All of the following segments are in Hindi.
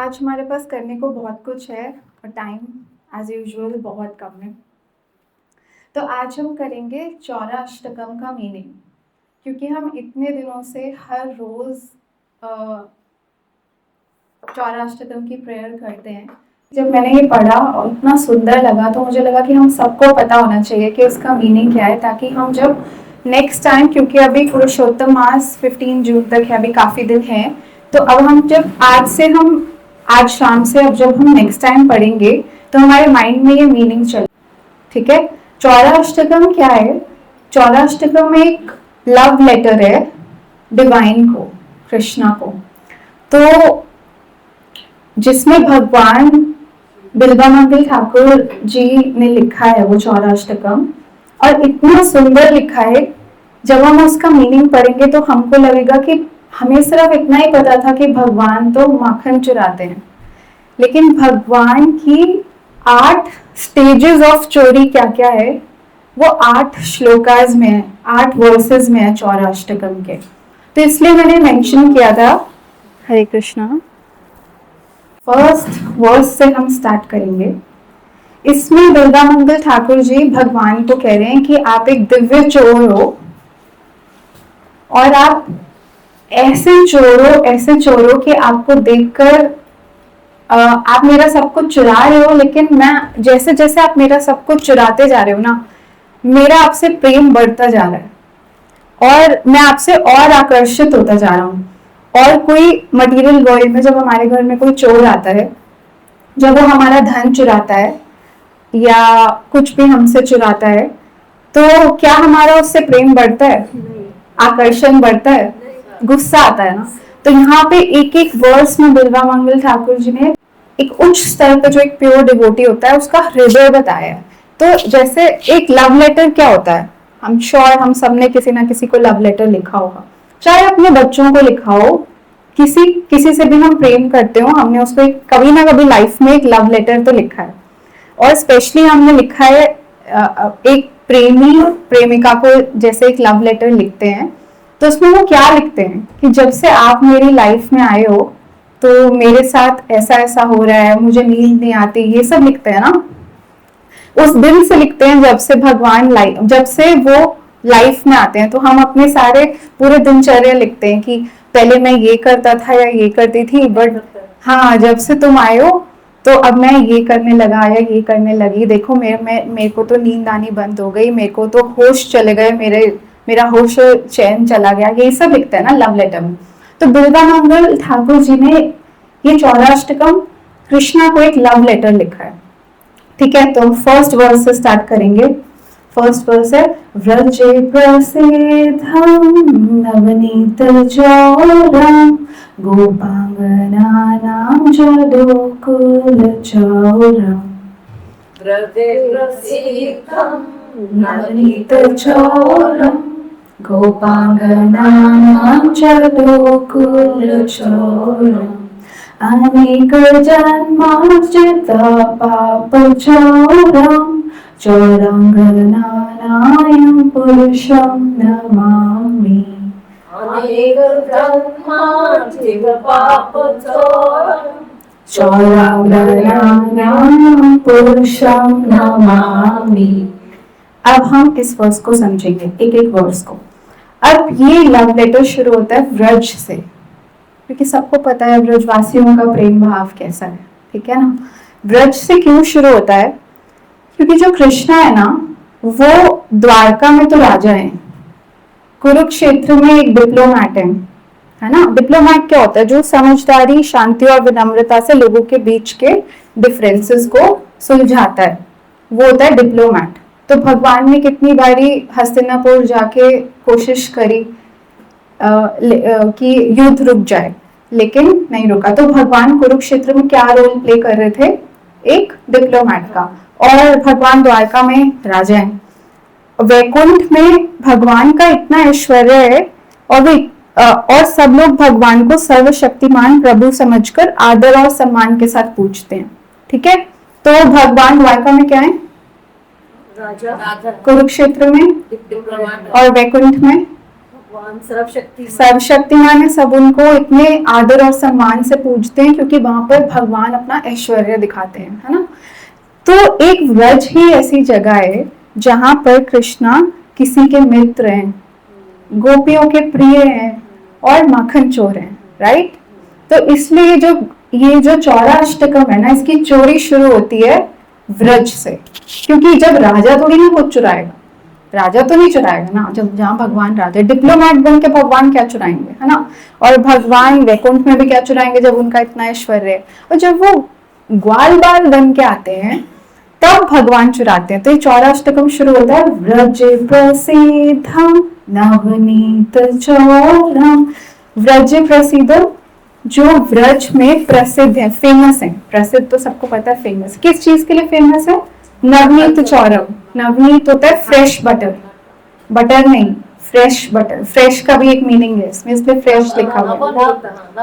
आज हमारे पास करने को बहुत कुछ है और टाइम एज यूजुअल बहुत कम है। तो आज हम करेंगे चौरा अष्टकम का मीनिंग, क्योंकि हम इतने दिनों से हर रोज़ चौरा अष्टकम की प्रेयर करते हैं। जब मैंने ये पढ़ा और इतना सुंदर लगा तो मुझे लगा कि हम सबको पता होना चाहिए कि इसका मीनिंग क्या है, ताकि हम जब नेक्स्ट टाइम, क्योंकि अभी पुरुषोत्तम मास 15 जून तक है, अभी काफ़ी दिन है, तो अब हम जब आज शाम से अब जब हम नेक्स्ट टाइम पढ़ेंगे तो हमारे माइंड में ये मीनिंग चले। ठीक है, चौरा अष्टकम क्या है? चौरा अष्टकम एक लव लेटर है डिवाइन को, कृष्णा को, तो जिसमें भगवान बिल्वामंगल ठाकुर जी ने लिखा है वो चौरा अष्टकम, और इतना सुंदर लिखा है। जब हम उसका मीनिंग पढ़ेंगे तो हमको लगेगा कि हमें सिर्फ इतना ही पता था कि भगवान तो माखन चुराते हैं, लेकिन भगवान की 8 स्टेजेस ऑफ चोरी क्या क्या है वो 8 श्लोकाज में है, 8 वर्सेस में है चौरा अष्टकम के। तो इसलिए मैंने मेंशन किया था। हरे कृष्णा। फर्स्ट वर्स से हम स्टार्ट करेंगे। इसमें बिल्वामंगल ठाकुर जी भगवान को कह रहे हैं कि आप एक दिव्य चोर हो और आप ऐसे चोरो कि आपको देखकर आप मेरा सब कुछ चुरा रहे हो, लेकिन मैं जैसे जैसे आप मेरा सब कुछ चुराते जा रहे हो ना, मेरा आपसे प्रेम बढ़ता जा रहा है और मैं आपसे और आकर्षित होता जा रहा हूँ। और कोई मटेरियल वर्ल्ड में जब हमारे घर में कोई चोर आता है, जब वो हमारा धन चुराता है या कुछ भी हमसे चुराता है, तो क्या हमारा उससे प्रेम बढ़ता है? आकर्षण बढ़ता है? गुस्सा आता है ना। तो यहाँ पे एक एक वर्स में बिल्वामंगल ठाकुर जी ने एक उच्च स्तर का जो एक प्योर डिवोटी होता है उसका हृदय बताया है। तो जैसे एक लव लेटर क्या होता है, हम श्योर हम सबने किसी ना किसी को लव लेटर लिखा होगा, चाहे अपने बच्चों को लिखा हो, किसी से भी हम प्रेम करते हो, हमने उसको कभी ना कभी लाइफ में एक लव लेटर तो लिखा है। और स्पेशली हमने लिखा है एक प्रेमी प्रेमिका को जैसे एक लव लेटर लिखते हैं, तो उसमें वो क्या लिखते हैं कि जब से आप मेरी लाइफ में आए हो तो मेरे साथ ऐसा ऐसा हो रहा है, मुझे नींद नहीं आती, ये सब लिखते हैं ना। उस दिन से लिखते हैं जब से भगवान जब से वो लाइफ में आते हैं, तो हम अपने सारे पूरे दिनचर्या लिखते हैं कि पहले मैं ये करता था या ये करती थी, बट हाँ जब से तुम आए हो तो अब मैं ये करने लगा या ये करने लगी, देखो मेरे को तो नींद आनी बंद हो गई, मेरे को तो होश चले गए, मेरा होश चैन चला गया, ये सब लिखते हैं ना लव लेटर में। तो बिल्वामंगल ठाकुर जी ने ये चौरा अष्टकम कृष्णा को एक लव लेटर लिखा है। ठीक है, तो फर्स्ट वर्स से स्टार्ट करेंगे। फर्स्ट वर्स है, व्रजे प्रसिद्धम नवनीत चौरम गोपांगनानां जदोकुल चौरम। व्रजे प्रसिद्धम नवनीत चौरम गोपांगनानां जदोकुल चौरम। अनेक जन्मार्जित पापचौरम चौरांगनानां पुरुषं नमामि। अनेक जन्मार्जित पापचौरम चौरांगनानां पुरुषं नमामि। अब हम इस वर्स को समझेंगे, एक एक वर्स को। अब ये लव लेटर शुरू होता है व्रज से, क्योंकि सबको पता है ब्रजवासियों का प्रेम भाव कैसा है। ठीक है ना। ब्रज से क्यों शुरू होता है? क्योंकि जो कृष्णा है ना, वो द्वारका में तो राजा है, कुरुक्षेत्र में एक डिप्लोमैट है ना। डिप्लोमैट क्या होता है? जो समझदारी, शांति और विनम्रता से लोगों के बीच के डिफरेंसेस को सुलझाता है, वो होता है डिप्लोमैट। तो भगवान ने कितनी बारी हस्तिनापुर जाके कोशिश करी कि युद्ध रुक जाए, लेकिन नहीं रुका। तो भगवान कुरुक्षेत्र में क्या रोल प्ले कर रहे थे? एक डिप्लोमैट का। और भगवान द्वारका में राजा हैं। वैकुंठ में भगवान का इतना ऐश्वर्य है और सब लोग भगवान को सर्वशक्तिमान प्रभु समझकर आदर और सम्मान के साथ पूजते हैं। ठीक है, तो भगवान द्वारका में क्या है? राजा। कुरुक्षेत्र में और वैकुंठ में भगवान सर्वशक्तिमान है, सब उनको इतने आदर और सम्मान से पूजते हैं क्योंकि वहां पर भगवान अपना ऐश्वर्य दिखाते हैं, है ना। तो एक व्रज ही ऐसी जगह है जहां पर कृष्णा किसी के मित्र हैं, गोपियों के प्रिय हैं और माखन चोर हैं, राइट। तो इसलिए ये जो चौराष्टकम है ना, इसकी चोरी शुरू होती है व्रज से, क्योंकि जब राजा थोड़ी ना कुछ चुराएगा, राजा तो नहीं चुराएगा ना, जब जहाँ भगवान राजा, डिप्लोमैट बन के भगवान क्या चुराएंगे, है ना। और भगवान वैकुंठ में भी क्या चुराएंगे जब उनका इतना ऐश्वर्य है। और जब वो ग्वाल बाल बन के आते हैं तब भगवान चुराते हैं। तो ये चौराष्टकम शुरू होता है व्रज प्रसिद्धम नवनीत चौरम। व्रज प्रसिद्धम, जो व्रज में प्रसिद्ध है, फेमस है। प्रसिद्ध तो सबको पता है फेमस किस चीज के लिए फेमस है, नवनीत चौरम। नवनीत होता है फ्रेश बटर, बटर नहीं फ्रेश बटर, फ्रेश का भी एक मीनिंग है इसमें, इसलिए फ्रेश लिखा हुआ है।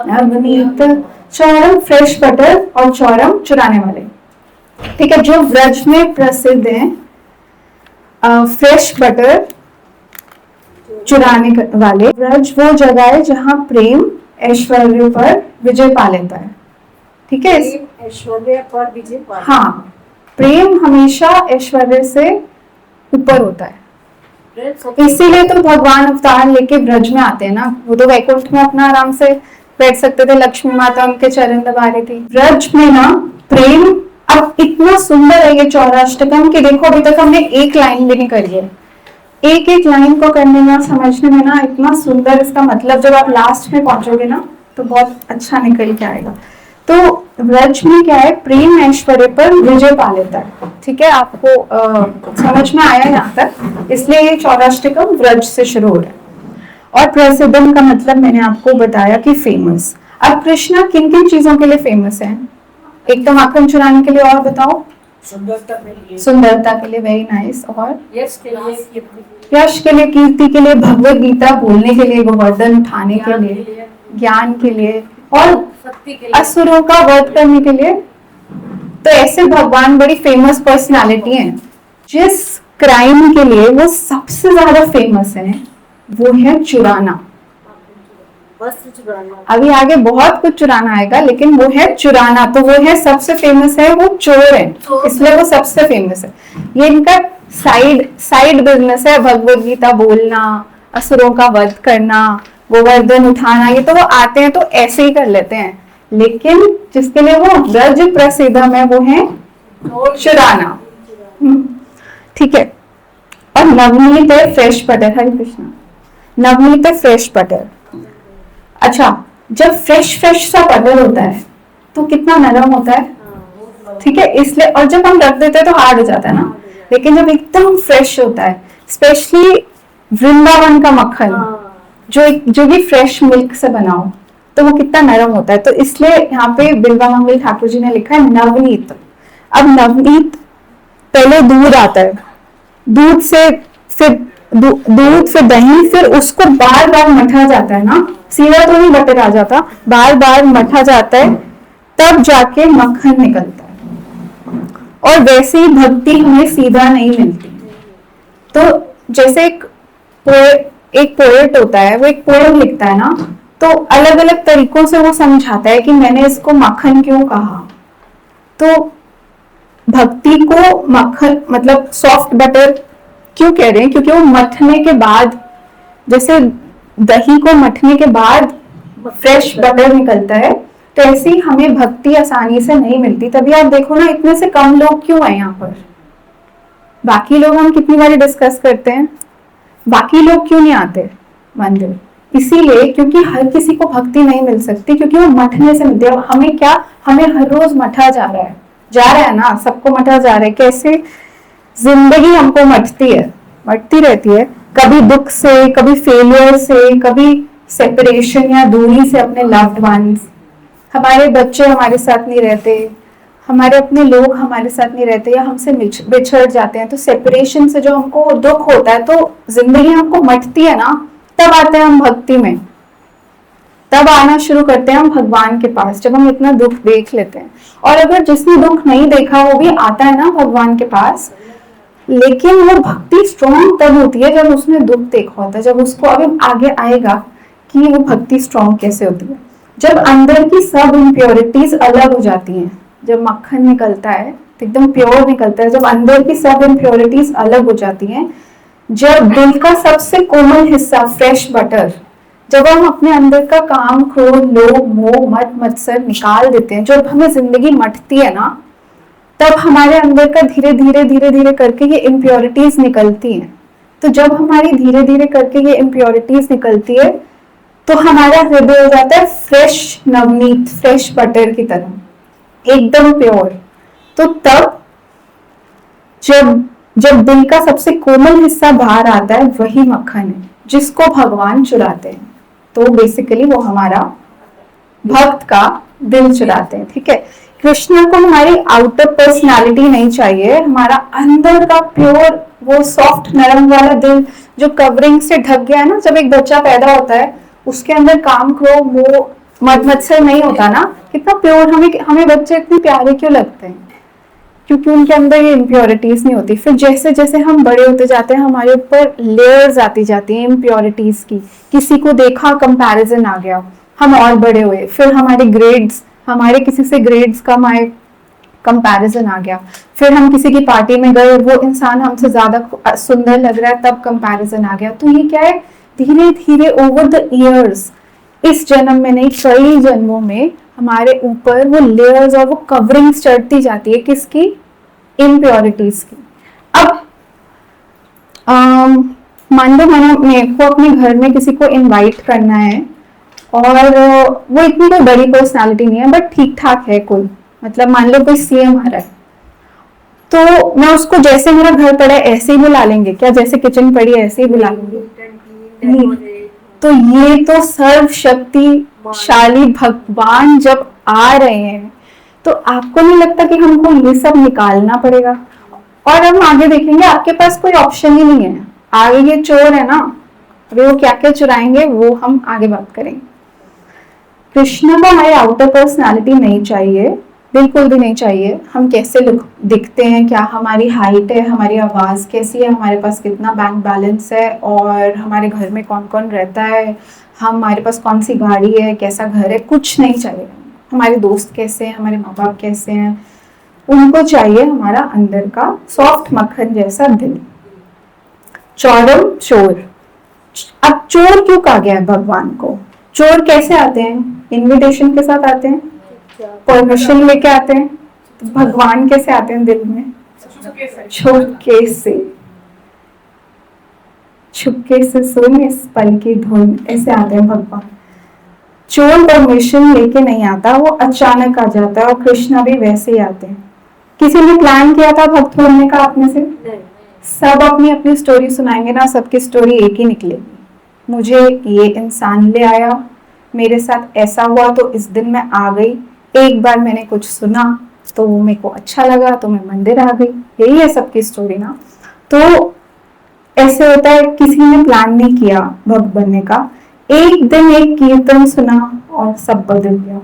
नवनीत चौरम, फ्रेश बटर, और चौरम चुराने वाले, ठीक है। जो व्रज में प्रसिद्ध है फ्रेश बटर चुराने वाले, व्रज वो जगह है जहां प्रेम ऐश्वर्य पर विजय पा लेता है, ठीक है। ऐश्वर्य पर विजय पा, हाँ, प्रेम हमेशा ऐश्वर्य से ऊपर होता है, इसीलिए तो भगवान अवतार लेके व्रज में आते हैं ना। वो तो वैकुंठ में अपना आराम से बैठ सकते थे, लक्ष्मी माता उनके चरण दबा रही थी। व्रज में ना प्रेम, अब इतना सुंदर है ये चौराष्टकम कि देखो अभी तक हमने एक लाइन भी नहीं करी है। एक एक लाइन को करने में, समझने में ना इतना सुंदर इसका मतलब, जब आप लास्ट में पहुंचोगे ना तो बहुत अच्छा निकल के आएगा। तो व्रज में क्या है, प्रेम ऐश्वर्य पर विजय पा लेता है, ठीक है। आपको समझ में आया यहाँ तक, इसलिए ये चौराष्टकम व्रज से शुरू हो रहा है। और प्रसिद्धम का मतलब मैंने आपको बताया कि फेमस। अब कृष्णा किन किन चीजों के लिए फेमस है, एक तो माखन चुराने के लिए, और बताओ, सुंदरता के लिए, वेरी नाइस, और यश के लिए, कीर्ति के लिए, भगवत गीता बोलने के लिए, गोवर्धन उठाने के लिए, ज्ञान के लिए, और असुरों का वध करने के लिए। तो ऐसे भगवान बड़ी फेमस पर्सनालिटी हैं। जिस क्राइम के लिए वो सबसे ज्यादा फेमस है वो है चुराना। अभी आगे बहुत कुछ चुराना आएगा, लेकिन वो है चुराना, तो वो है सबसे फेमस है, वो चोर है, इसलिए वो सबसे फेमस है। ये इनका साइड बिजनेस है, भगवत गीता बोलना, असुरों का वध करना, गोवर्धन उठाना, ये तो वो आते हैं तो ऐसे ही कर लेते हैं, लेकिन जिसके लिए वो व्रज प्रसिद्धम है वो है चुराना, ठीक है। और नवनीत है फ्रेश बटर, हरे कृष्णा, नवनीत है फ्रेश बटर। अच्छा, जब फ्रेश सा बटर होता है तो कितना नरम होता है, ठीक है, इसलिए, और जब हम रख देते हैं तो हार्ड हो जाता है ना, लेकिन जब एकदम फ्रेश होता है, स्पेशली वृंदावन का मक्खन जो भी फ्रेश मिल्क से बना हो, तो वो कितना नरम होता है। तो इसलिए यहाँ पे बिल्वा मंगल ठाकुर जी ने लिखा है नवनीत। अब नवनीत, पहले दूध आता है, दूध फिर दही, फिर उसको बार बार मथा जाता है ना, सीधा तो नहीं बटर आ जाता, बार बार मथा जाता है, तब जाके मक्खन निकलता है। और वैसे ही भक्ति हमें सीधा नहीं मिलती। तो जैसे एक पोएट होता है, वो एक पोएम लिखता है ना, तो अलग अलग तरीकों से वो समझाता है कि मैंने इसको मक्खन क्यों कहा। तो भक्ति को मक्खन मतलब सॉफ्ट बटर क्यों कह रहे हैं, क्योंकि वो मथने के बाद, जैसे दही को मथने के बाद फ्रेश बटर निकलता है, तो ऐसे ही हमें भक्ति आसानी से नहीं मिलती। तभी आप देखो ना, इतने से कम लोग क्यों है यहाँ पर। बाकी लोग हम कितनी बार डिस्कस करते हैं, बाकी लोग क्यों नहीं आते मंदिर, इसीलिए क्योंकि हर किसी को भक्ति नहीं मिल सकती, क्योंकि वो मथने से मिलती है। हमें क्या, हमें हर रोज मथा जा रहा है ना, सबको मथा जा रहा है। कैसे जिंदगी हमको मटती रहती है, कभी दुख से, कभी फेलियर से, कभी सेपरेशन या दूरी से अपने लव्ड वंस, हमारे बच्चे हमारे साथ नहीं रहते, हमारे अपने लोग हमारे साथ नहीं रहते, या हमसे बिछड़ जाते हैं। तो सेपरेशन से जो हमको दुख होता है, तो जिंदगी हमको मटती है ना, तब आते हैं हम भक्ति में, तब आना शुरू करते हैं हम भगवान के पास, जब हम इतना दुख देख लेते हैं। और अगर जिसने दुख नहीं देखा वो भी आता है ना भगवान के पास, लेकिन वो भक्ति स्ट्रॉन्ग तब होती है जब उसने दुख देखा होता है, जब उसको, अभी आगे आएगा कि वो भक्ति स्ट्रॉन्ग कैसे होती है। जब अंदर की सब इम्प्योरिटीज अलग हो जाती हैं, जब मक्खन निकलता है तो एकदम प्योर निकलता है, जब अंदर की सब इम्प्योरिटीज अलग हो जाती हैं, जब दिल का सबसे कोमल हिस्सा फ्रेश बटर, जब हम अपने अंदर का काम, क्रोध, लोभ, मोह, मद, मत्सर निकाल देते हैं, जब हमें जिंदगी मटती है ना, तब हमारे अंदर का धीरे धीरे करके ये इम्प्योरिटीज निकलती हैं। तो जब हमारी धीरे धीरे करके ये इम्प्योरिटीज निकलती है, तो हमारा हृदय हो जाता है फ्रेश नवनीत, फ्रेश बटर की तरह, एकदम प्योर। तो तब जब जब दिल का सबसे कोमल हिस्सा बाहर आता है, वही मक्खन है जिसको भगवान चुराते हैं। तो बेसिकली वो हमारा भक्त का दिल चुराते हैं, ठीक है। कृष्ण को हमारी आउटर पर्सनालिटी नहीं चाहिए, हमारा अंदर का प्योर, वो सॉफ्ट नरम वाला दिल जो कवरिंग से ढक गया है ना। जब एक बच्चा पैदा होता है, उसके अंदर काम, क्रोध, मोह, मद, मत्सर नहीं होता ना, कितना प्योर, हमें बच्चे इतने प्यारे क्यों लगते हैं? क्योंकि उनके अंदर ये इम्प्योरिटीज नहीं होती। फिर जैसे जैसे हम बड़े होते जाते हैं, हमारे ऊपर लेयर्स आती जाती हैं इम्प्योरिटीज की। किसी को देखा, कंपैरिजन आ गया, हम और बड़े हुए, फिर हमारे ग्रेड्स, हमारे किसी से ग्रेड्स कम आए, कंपैरिजन आ गया। फिर हम किसी की पार्टी में गए, वो इंसान हमसे ज्यादा सुंदर लग रहा है, तब कंपैरिजन आ गया। तो ये क्या है, धीरे धीरे ओवर द इयर्स, इस जन्म में नहीं, कई जन्मों में हमारे ऊपर वो लेयर्स और वो कवरिंग्स चढ़ती जाती है, किसकी? इम्प्योरिटीज की। अब मान लो मेरे को अपने घर में किसी को इनवाइट करना है, और वो इतनी कोई बड़ी पर्सनालिटी नहीं है, बट ठीक ठाक है कोई, मतलब मान लो कोई सीएम आ रहा है, तो मैं उसको जैसे मेरा घर पड़ा है ऐसे ही बुला लेंगे क्या? जैसे किचन पड़ी है ऐसे ही बुला लेंगे? नहीं। तो ये तो सर्वशक्तिशाली भगवान जब आ रहे हैं, तो आपको नहीं लगता कि हमको ये सब निकालना पड़ेगा? और हम आगे देखेंगे, आपके पास कोई ऑप्शन ही नहीं है, आगे ये चोर है ना, अभी वो क्या क्या चुराएंगे वो हम आगे बात करेंगे। कृष्ण को हमारी आउटर पर्सनालिटी नहीं चाहिए, बिल्कुल भी नहीं चाहिए। हम कैसे दिखते हैं, क्या हमारी हाइट है, हमारी आवाज कैसी है, हमारे पास कितना बैंक बैलेंस है, और हमारे घर में कौन कौन रहता है, हमारे पास कौन सी गाड़ी है, कैसा घर है, कुछ नहीं चाहिए। हमारे दोस्त कैसे हैं, हमारे माँ बाप कैसे हैं, उनको चाहिए हमारा अंदर का सॉफ्ट मक्खन जैसा दिल। चौरम चोर। अब चोर क्यों कहा गया है भगवान को? चोर कैसे आते हैं? इनविटेशन के साथ आते हैं, परमिशन लेके आते हैं। तो भगवान कैसे आते हैं दिल में? छुपके से। छुपके से सुन इस पल की धुन, ऐसे आते हैं भगवान। चोर परमिशन लेके नहीं आता, वो अचानक आ जाता है, और कृष्णा भी वैसे ही आते हैं। किसी ने प्लान किया था भक्त होने का आप में से? सब अपनी अपनी स्टोरी सुनाएंगे ना, सबकी स्टोरी एक ही निकलेगी। मुझे ये इंसान ले आया, मेरे साथ ऐसा हुआ, तो इस दिन मैं आ गई, एक बार मैंने कुछ सुना तो वो मेरे को अच्छा लगा, तो मैं मंदिर आ गई। यही है सबकी स्टोरी ना। तो ऐसे होता है, किसी ने प्लान नहीं किया भक्त बनने का, एक दिन एक कीर्तन सुना और सब बदल गया।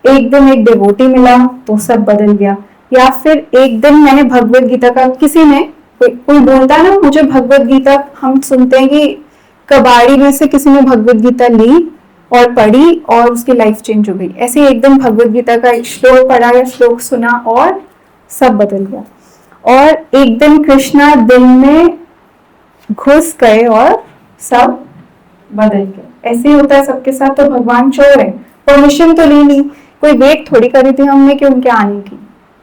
एक दिन एक डिवोटी मिला तो सब बदल गया। या फिर एक दिन मैंने भगवत गीता का, किसी ने, कोई बोलता है ना मुझे भगवत गीता, हम सुनते हैं कि कबाड़ी में से किसी ने भगवत गीता ली और पढ़ी और उसकी लाइफ चेंज हो गई। ऐसे एक दिन भगवत गीता का एक श्लोक पढ़ा या श्लोक सुना और सब बदल गया। और एक दिन कृष्णा दिल में घुस गए और सब बदल गया। ऐसे ही होता है सबके साथ। तो भगवान चोर है, परमिशन तो ली नहीं, कोई वेट थोड़ी करी थी हमने कि उनके आने की,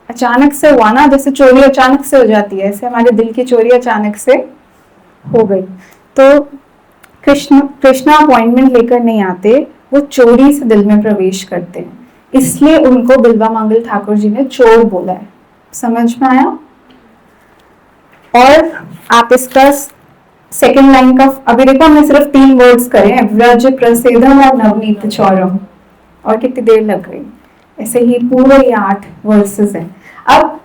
अचानक से हुआ ना। जैसे चोरी अचानक से हो जाती है, ऐसे हमारे दिल की चोरी अचानक से हो गई। तो कृष्णा अपॉइंटमेंट लेकर नहीं आते, वो चोरी से दिल में प्रवेश करते हैं, इसलिए उनको बिल्वा मंगल ठाकुर जी ने चोर बोला है। समझ में आया? और आप इसका सेकंड लाइन का, अभी देखो हमने सिर्फ 3 वर्ड्स करे हैं, व्रज प्रसिद्धम और नवनीत चौरम, और कितनी देर लग गई। ऐसे ही पूरे ये 8 वर्सेस हैं।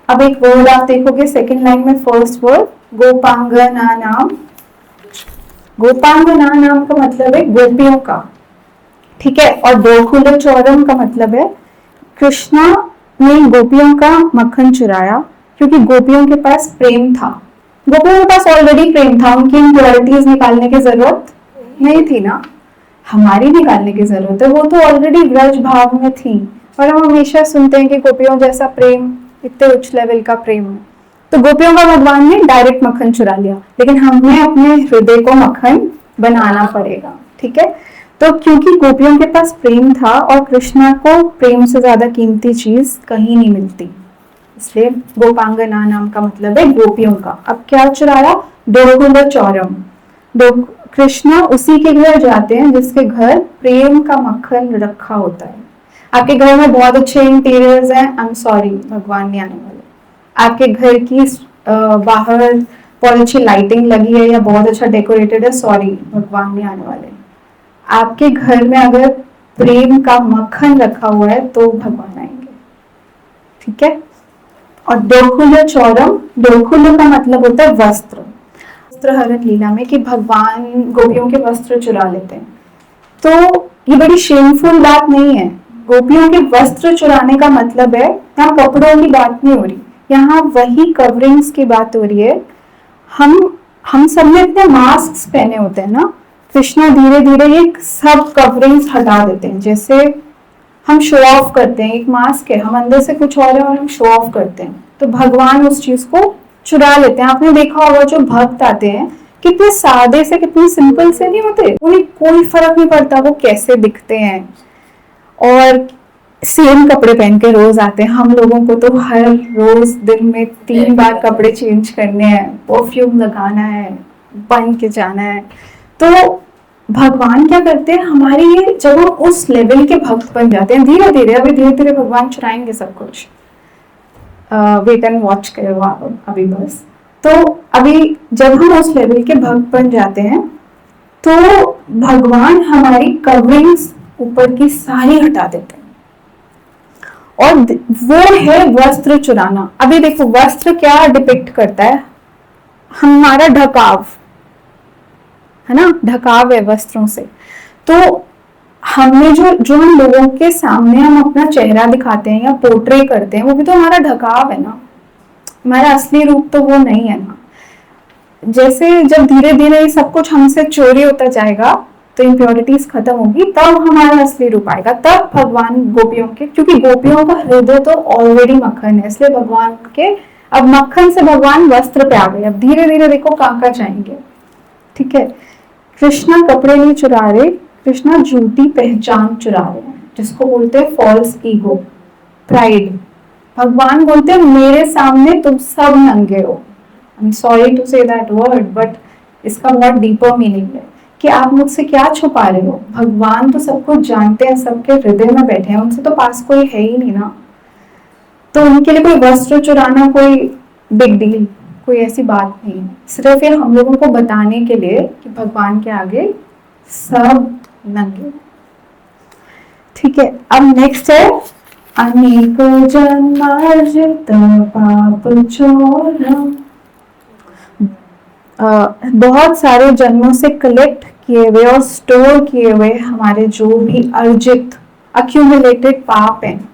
अब एक वर्ड आप देखोगे सेकंड लाइन में, फर्स्ट वर्ड गोपांगना नाम। गोपांगना नाम का मतलब है गोपियों का, ठीक है। और गोकुल चौरम का मतलब है कृष्णा ने गोपियों का मक्खन चुराया, क्योंकि गोपियों के पास प्रेम था। गोपियों के पास ऑलरेडी प्रेम था, उनकी इम्प्योरिटीज निकालने की जरूरत नहीं थी ना, हमारी निकालने की जरूरत है। वो तो ऑलरेडी ब्रज भाव में थी। और हम हमेशा सुनते हैं कि गोपियों जैसा प्रेम, इतने उच्च लेवल का प्रेम है। तो गोपियों का भगवान ने डायरेक्ट मक्खन चुरा लिया, लेकिन हमें अपने हृदय को मक्खन बनाना पड़ेगा। ठीक है, तो क्योंकि गोपियों के पास प्रेम था और कृष्णा को प्रेम से ज्यादा कीमती चीज कहीं नहीं मिलती, इसलिए गोपांगना नाम का मतलब है गोपियों का। अब क्या चुराया? दोकुल चौरम। दो कृष्णा उसी के घर जाते हैं जिसके घर प्रेम का मक्खन रखा होता है। आपके घर में बहुत अच्छे इंटीरियर्स हैं, आई एम सॉरी, भगवान नहीं आने वाले। आपके घर की बाहर बहुत अच्छी लाइटिंग लगी है या बहुत अच्छा डेकोरेटेड है, सॉरी, भगवान नहीं आने वाले। आपके घर में अगर प्रेम का मक्खन रखा हुआ है तो भगवान आएंगे। ठीक है, और दोकुल चौरम, दोकुल का मतलब होता है वस्त्र। वस्त्र हरण लीला में कि भगवान गोपियों के वस्त्र चुरा लेते हैं, तो ये बड़ी शेमफुल बात नहीं है। गोपियों के वस्त्र चुराने का मतलब है, यहाँ कपड़ों की बात नहीं हो रही, यहाँ वही कवरिंग्स की बात हो रही है। हम सब ने इतने मास्क पहने होते हैं ना, कृष्णा धीरे धीरे ये सब कवरिंग्स हटा देते हैं। जैसे हम शो ऑफ करते हैं, एक मास्क है, हम अंदर से कुछ और है और हम शो ऑफ करते हैं, तो भगवान उस चीज को चुरा लेते हैं। आपने देखा होगा जो भक्त आते हैं कितने सादे से, कितने सिंपल से नहीं होते, उन्हें कोई फर्क नहीं पड़ता वो कैसे दिखते हैं, और सेम कपड़े पहन के रोज आते हैं। हम लोगों को तो हर रोज दिन में 3 बार कपड़े चेंज करने हैं, परफ्यूम लगाना है, बन के जाना है। तो भगवान क्या करते हैं, हमारी ये जब हम उस लेवल के भक्त बन जाते हैं, धीरे धीरे, अभी धीरे धीरे भगवान चुराएंगे सब कुछ, वेट एंड वॉच करो आप अभी बस। तो अभी जब हम उस लेवल के भक्त बन जाते हैं तो भगवान हमारी कवरिंग्स ऊपर की सारी हटा देते हैं, और वो है वस्त्र चुराना। अभी देखो वस्त्र क्या डिपिक्ट करता है, हमारा ढकाव है ना, ढकाव है वस्त्रों से। तो हमने जो हम लोगों के सामने हम अपना चेहरा दिखाते हैं या पोर्ट्रे करते हैं, वो भी तो हमारा ढकाव है ना, हमारा असली रूप तो वो नहीं है ना। जैसे जब धीरे धीरे सब कुछ हमसे चोरी होता जाएगा तो इम्प्योरिटीज खत्म होगी, तब हमारा असली रूप आएगा, तब भगवान गोपियों के, क्योंकि गोपियों का हृदय तो ऑलरेडी मक्खन है, इसलिए भगवान के अब मक्खन से भगवान वस्त्र पे आ गए। अब धीरे धीरे देखो कहाँ जाएंगे। ठीक है, कृष्णा कपड़े नहीं चुरा रहे, कृष्णा झूठी पहचान चुरा रहे हैं, जिसको बोलते हैं फॉल्स ईगो, प्राइड। भगवान बोलते हैं मेरे सामने तुम सब नंगे हो। I am sorry to say that word, but इसका बहुत डीपर मीनिंग है कि आप मुझसे क्या छुपा रहे हो। भगवान तो सब कुछ जानते हैं, सबके हृदय में बैठे हैं, उनसे तो पास कोई है ही नहीं ना, तो उनके लिए कोई वस्त्र चुराना कोई बिग डील, कोई ऐसी बात नहीं है। सिर्फ ये हम लोगों को बताने के लिए कि भगवान के आगे सब नंगे। ठीक है, अब नेक्स्ट है अनेक जन्मार्जित पाप चोरम। बहुत सारे जन्मों से कलेक्ट किए हुए और स्टोर किए हुए हमारे जो भी अर्जित अक्यूमुलेटेड पाप हैं,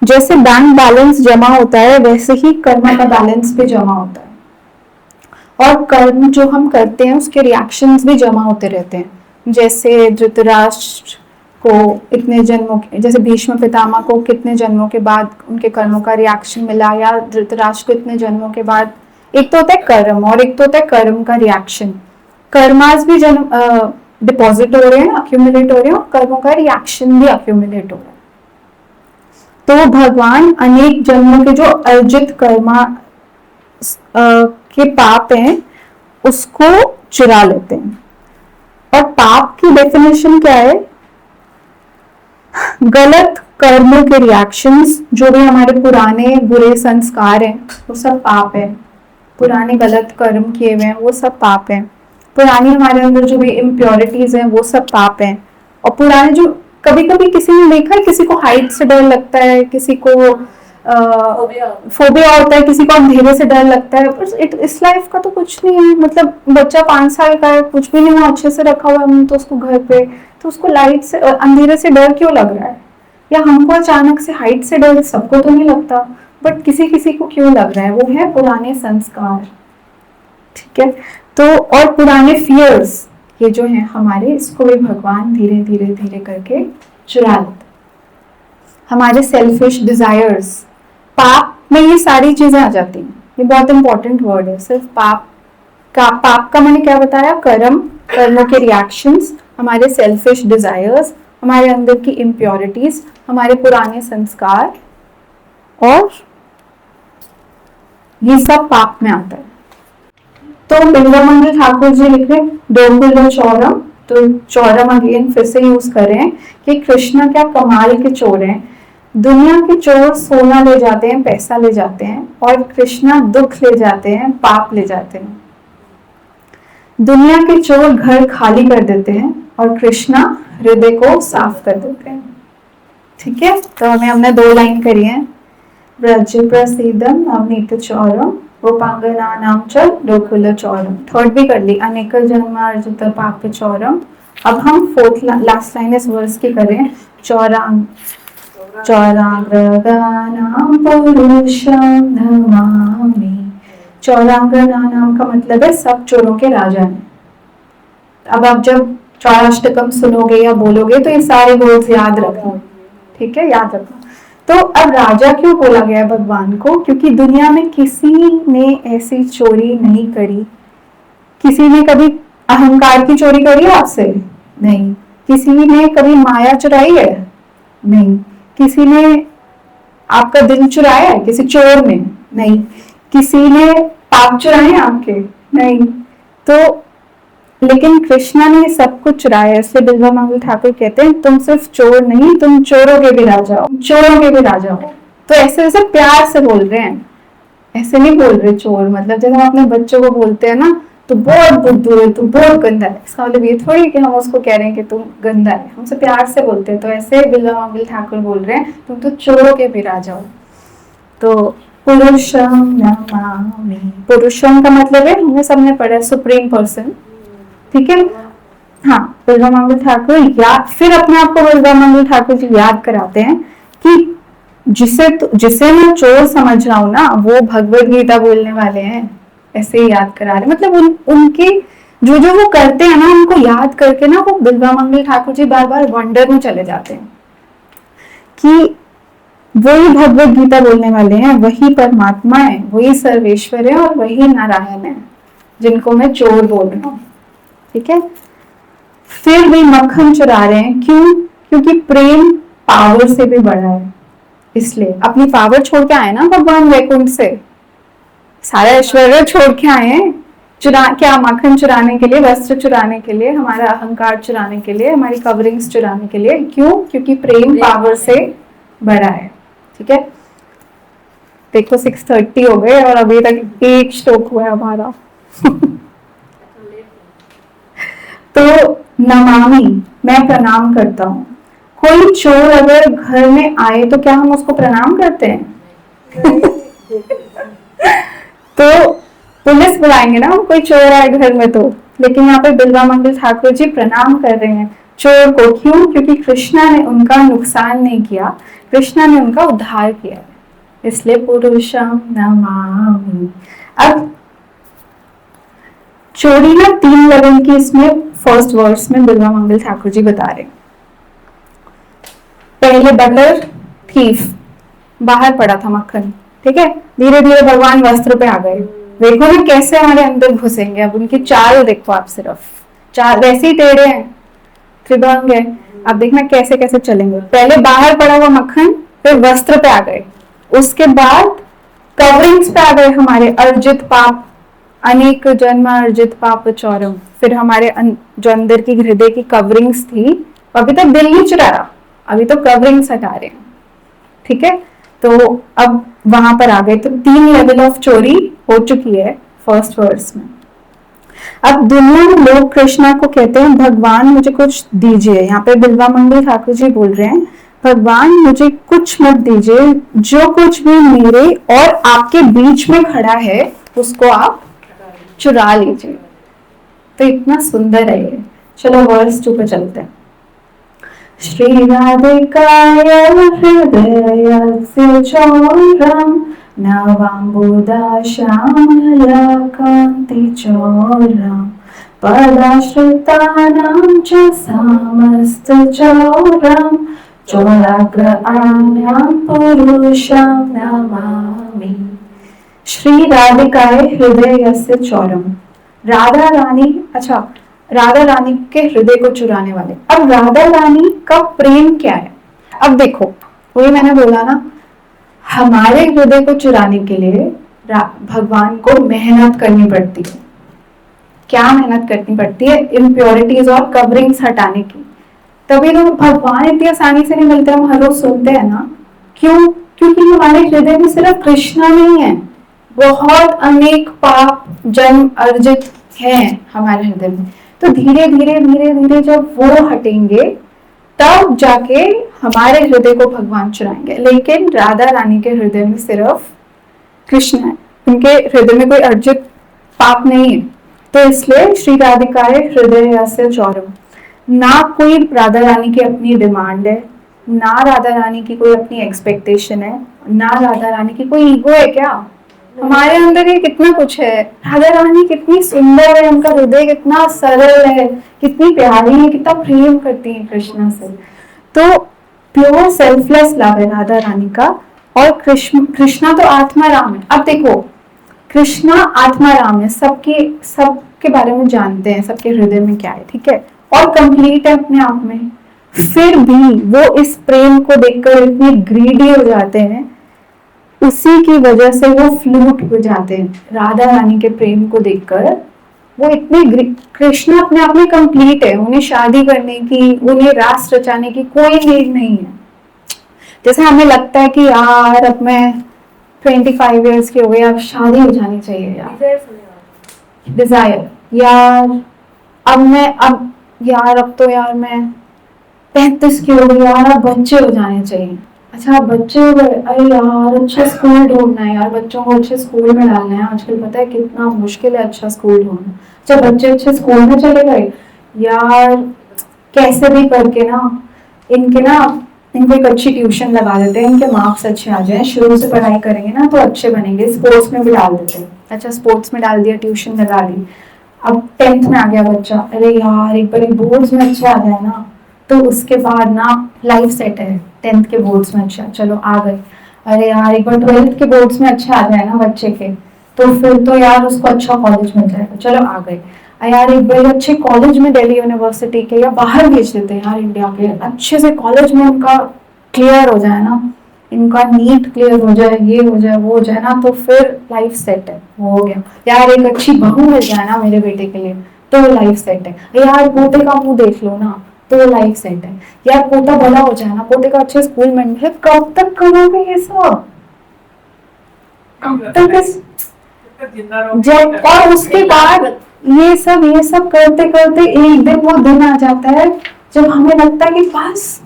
जैसे बैंक बैलेंस जमा होता है वैसे ही कर्म का बैलेंस भी जमा होता है, और कर्म जो हम करते हैं उसके रिएक्शंस भी जमा होते रहते हैं। जैसे धृतराष्ट्र को इतने जन्मों के, जैसे भीष्म पितामह को कितने जन्मों के बाद उनके कर्मों का रिएक्शन मिला, या धृतराष्ट्र को इतने जन्मों के बाद। एक तो होता है कर्म और एक तो होता है कर्म का रिएक्शन। कर्मास भी जन्म डिपॉजिट हो रहे हैं, अक्यूमुलेट हो रहे हैं, और कर्मों का रिएक्शन भी अक्यूमुलेट हो रहा है। तो भगवान अनेक जन्मों के जो अर्जित कर्मा के पाप हैं उसको चुरा लेते हैं। और पाप की डेफिनेशन क्या है? गलत कर्मों के रिएक्शंस, जो भी हमारे पुराने बुरे संस्कार हैं वो सब पाप है। पुराने गलत कर्म किए हुए हैं वो सब पाप हैं। पुरानी हमारे अंदर जो भी इम्प्योरिटीज हैं वो सब पाप हैं। और पुराने जो, कभी कभी किसी ने देखा है किसी को हाइट से डर लगता है, किसी को फोबिया होता है, किसी को अंधेरे से डर लगता है। इस लाइफ का तो कुछ नहीं है, मतलब बच्चा 5 साल का है, कुछ भी नहीं हुआ, अच्छे से रखा हुआ है तो उसको घर पे, तो उसको लाइट से अंधेरे से डर क्यों लग रहा है? या हमको अचानक से हाइट से डर सबको तो नहीं लगता, बट किसी किसी को क्यों लग रहा है? वो है पुराने संस्कार, ठीक है। तो और पुराने फियर्स ये जो है हमारे, इसको भी भगवान धीरे धीरे धीरे करके चुरा लेते। हमारे सेल्फिश डिजायर्स, पाप में ये सारी चीजें आ जाती हैं। ये बहुत इंपॉर्टेंट वर्ड है। सिर्फ पाप का मैंने क्या बताया, कर्मों के रिएक्शंस, हमारे सेल्फिश डिजायर्स, हमारे अंदर की इम्प्योरिटीज, हमारे पुराने संस्कार, और ये सब पाप में आता है। तो बिल्वामंगल ठाकुर जी लिख रहे डोंगुल चौरम, तो चौरम अगेन फिर से यूज करें कि कृष्णा क्या कमाल के चोर हैं। दुनिया के चोर सोना ले जाते हैं, पैसा ले जाते हैं, और कृष्णा दुख ले जाते हैं, पाप ले जाते हैं। दुनिया के चोर घर खाली कर देते हैं और कृष्णा हृदय को साफ कर देते हैं। ठीक है, तो हमें हमने 2 लाइन करी है। ब्रज प्रसीदम नवनीत चौरम गोपांगना नाम च गोकुल चौरम। थर्ड भी कर ली, अनेक जन्मार्जित पाप चौरम। अब हम 4th लास्ट लाइन इस वर्स की करें। चौरांगनाम पुरुषम नमामि। चौरांगनाम का मतलब है सब चोरों के राजा हैं। अब आप जब चौराष्टकम सुनोगे या बोलोगे तो ये सारे वर्ड्स याद रखना, ठीक है, याद रखना। तो अब राजा क्यों बोला गया है भगवान को? क्योंकि दुनिया में किसी ने ऐसी चोरी नहीं करी। किसी ने कभी अहंकार की चोरी करी है आपसे? नहीं। किसी ने कभी माया चुराई है? नहीं। किसी ने आपका दिल चुराया है किसी चोर ने? नहीं। किसी ने पाप चुराए हैं आपके? नहीं। तो लेकिन कृष्णा ने सब कुछ चुराया। इसलिए बिल्वामंगल ठाकुर कहते हैं तुम सिर्फ चोर नहीं, तुम चोरों के भी राजा हो, चोरों के भी राजा हो। तो ऐसे वैसे प्यार से बोल रहे हैं, ऐसे नहीं बोल रहे चोर। मतलब जब हम अपने बच्चों को बोलते हैं ना तो बहुत बुद्धू है, तू बहुत गंदा है, इसका मतलब ये थोड़ी कि हम उसको कह रहे हैं कि तुम गंदा है, हमसे प्यार से बोलते हैं। तो ऐसे बिल्वामंगल ठाकुर बोल रहे हैं तुम तो चोरों के भी राजा हो। तो पुरुषम नमामि, पुरुषम का मतलब है, हमने सबने पढ़ा, सुप्रीम पर्सन। ठीक है, हाँ। बिल्वामंगल ठाकुर याद, फिर अपने आप को बिल्वामंगल ठाकुर जी याद कराते हैं कि जिसे मैं चोर समझ रहा हूँ ना, वो भगवद गीता बोलने वाले हैं। ऐसे ही याद करा रहे, मतलब उनके जो वो करते हैं ना, उनको याद करके ना वो बिल्वामंगल ठाकुर जी बार बार वंडर में चले जाते हैं कि वही भगवद गीता बोलने वाले हैं, वही परमात्मा है, वही सर्वेश्वर है और वही नारायण है जिनको मैं चोर बोल रहा हूँ। ठीक है, फिर भी मक्खन चुरा रहे हैं। क्यों? क्योंकि प्रेम पावर से भी बड़ा है। इसलिए अपनी पावर छोड़ के आए ना भगवान वैकुंठ से, सारा ऐश्वर्य छोड़ के आए हैं। क्या? माखन चुराने के लिए, वस्त्र चुराने के लिए, हमारा अहंकार चुराने के लिए, हमारी कवरिंग्स चुराने के लिए। क्यों? क्योंकि प्रेम पावर से बड़ा है। ठीक है, देखो 6:30 हो गए और अभी तक एक स्ट्रोक हुआ है हमारा। तो नमामि, मैं प्रणाम करता हूँ। कोई चोर अगर घर में आए तो क्या हम उसको प्रणाम करते हैं? तो पुलिस बुलाएंगे ना कोई चोर आए घर में तो। लेकिन यहाँ पे बिल्वामंगल ठाकुर जी प्रणाम कर रहे हैं चोर को। क्यों? क्योंकि कृष्णा ने उनका नुकसान नहीं किया, कृष्णा ने उनका उद्धार किया, इसलिए पुरुषम नमामि। अब चोरी ना 3 लेवल की इसमें फर्स्ट वर्स में बिल्वामंगल ठाकुर जी बता रहे। पहले बटर थीफ, बाहर पड़ा था मक्खन, ठीक है, धीरे धीरे भगवान वस्त्र पे आ गए। देखो ना कैसे हमारे अंदर घुसेंगे। अब उनकी चाल देखो आप, सिर्फ चाल वैसे ही टेढ़े हैं, त्रिभंग है। अब देखना कैसे कैसे चलेंगे। पहले बाहर पड़ा हुआ मक्खन, फिर वस्त्र पे आ गए, उसके बाद कवरिंग्स पे आ गए हमारे अर्जित पाप, अनेक जन्म अर्जित पाप चौरम। फिर हमारे जो अंदर की हृदय की कवरिंग्स थी, अभी तक दिल नहीं चुराया, अभी तो कवरिंग्स हटा रहे हैं। ठीक है, तो अब वहां पर आ गए। तो 3 लेवल ऑफ चोरी हो चुकी है फर्स्ट वर्स में। अब दुनिया में लोग कृष्णा को कहते हैं भगवान मुझे कुछ दीजिए। यहाँ पे बिल्वामंगल ठाकुर जी बोल रहे हैं भगवान मुझे कुछ मत दीजिए, जो कुछ भी मेरे और आपके बीच में खड़ा है उसको आप चुरा लीजिए। तो इतना सुंदर है ये। चलो वर्स 2 पे चलते हैं। श्री राधिकाय हृदयस्य चौरम नवाम्बुदा श्यामला कान्ति चौरम पदाश्रितानां च सामस्तचौरम चौराग्रहाणां पुरुषं नमामि। श्री राधिकाय हृदयस्य चौरम। राधा रानी, अच्छा, राधा रानी के हृदय को चुराने वाले। अब राधा रानी का प्रेम क्या है? अब देखो, वही मैंने बोला ना, हमारे हृदय को चुराने के लिए भगवान को मेहनत करनी पड़ती है। क्या मेहनत करनी पड़ती है? इम्प्योरिटीज और कवरिंग्स हटाने की। तभी तो भगवान इतनी आसानी से नहीं मिलते। हम हर रोज सुनते हैं ना, क्यों? क्योंकि हमारे हृदय में सिर्फ कृष्णा नहीं है, बहुत अनेक पाप जन्म अर्जित हैं हमारे हृदय में। तो धीरे धीरे धीरे धीरे जब वो हटेंगे तब जाके हमारे हृदय को भगवान चुराएंगे। लेकिन राधा रानी के हृदय में सिर्फ कृष्ण है, उनके हृदय में कोई अर्जित पाप नहीं है। तो इसलिए श्री राधिकाए हृदय से चौरम। ना कोई राधा रानी की अपनी डिमांड है, ना राधा रानी की कोई अपनी एक्सपेक्टेशन है, ना राधा रानी की कोई ईगो है। क्या हमारे अंदर ये कितना कुछ है। राधा रानी कितनी सुंदर है, उनका हृदय कितना सरल है, कितनी प्यारी है, कितना प्रेम करती है कृष्णा से। तो प्योर सेल्फलेस लव है राधा रानी का। और कृष्णा तो आत्मा राम है। अब देखो, कृष्णा आत्मा राम है, सबके बारे में जानते हैं, सबके हृदय में क्या है, ठीक है, और कंप्लीट है अपने आप में। फिर भी वो इस प्रेम को देखकर इतने ग्रीडी हो जाते हैं, उसी की वजह से वो फ्लूट हो जाते हैं। राधा रानी के प्रेम को देखकर वो इतने, कृष्ण अपने आप में कंप्लीट है, उन्हें शादी करने की, उन्हें रास रचाने की कोई नीड नहीं है। जैसे हमें लगता है कि यार अब मैं 25 इयर्स की हो गई, अब शादी हो जानी चाहिए यार, डिजायर यार, अब तो यार मैं 35 की हो गई यार, अब बच्चे हो जाने चाहिए। अच्छा, बच्चे हो गए, अरे यार अच्छा स्कूल ढूंढना है यार, बच्चों को अच्छे स्कूल में डालना है। आजकल पता है कितना मुश्किल है अच्छा स्कूल ढूंढना। अच्छा, बच्चे अच्छे स्कूल में चले गए यार, कैसे भी करके ना इनको एक अच्छी ट्यूशन लगा देते हैं, इनके मार्क्स अच्छे आ जाए, शुरू से पढ़ाई करेंगे ना तो अच्छे बनेंगे। स्पोर्ट्स में भी डाल देते हैं। अच्छा, स्पोर्ट्स में डाल दिया, ट्यूशन लगा दी, अब 10th में आ गया बच्चा, अरे यार एक बार बोर्ड्स में अच्छा आ जाए ना तो उसके बाद ना लाइफ सेट है। 10th के बोर्ड्स में अच्छा, चलो आ गए, अरे यार एक बार 12th के बोर्ड्स में अच्छा आ जाए ना बच्चे के, तो फिर तो यार उसको अच्छा कॉलेज मिल जाएगा, चलो आ गए। यार एक बार अच्छे कॉलेज में, दिल्ली यूनिवर्सिटी के या बाहर भेज देते हैं यार, इंडिया के अच्छे से कॉलेज में उनका क्लियर हो जाए ना, इनका नीट क्लियर हो जाए, ये हो जाए वो हो जाए ना, तो फिर लाइफ सेट है, वो हो गया। यार एक अच्छी बहू मिल जाए ना मेरे बेटे के लिए तो लाइफ सेट है। यार पोते का मुंह देख लो ना तो लाइफ सेट है। यार पोता बड़ा हो जाए ना, पोते का अच्छे स्कूल में मिले, कब तक करोगे ये सब? कब तक जब, और उसके बाद ये सब करते करते एक दिन वो दिन आ जाता है जब हमें लगता है कि बस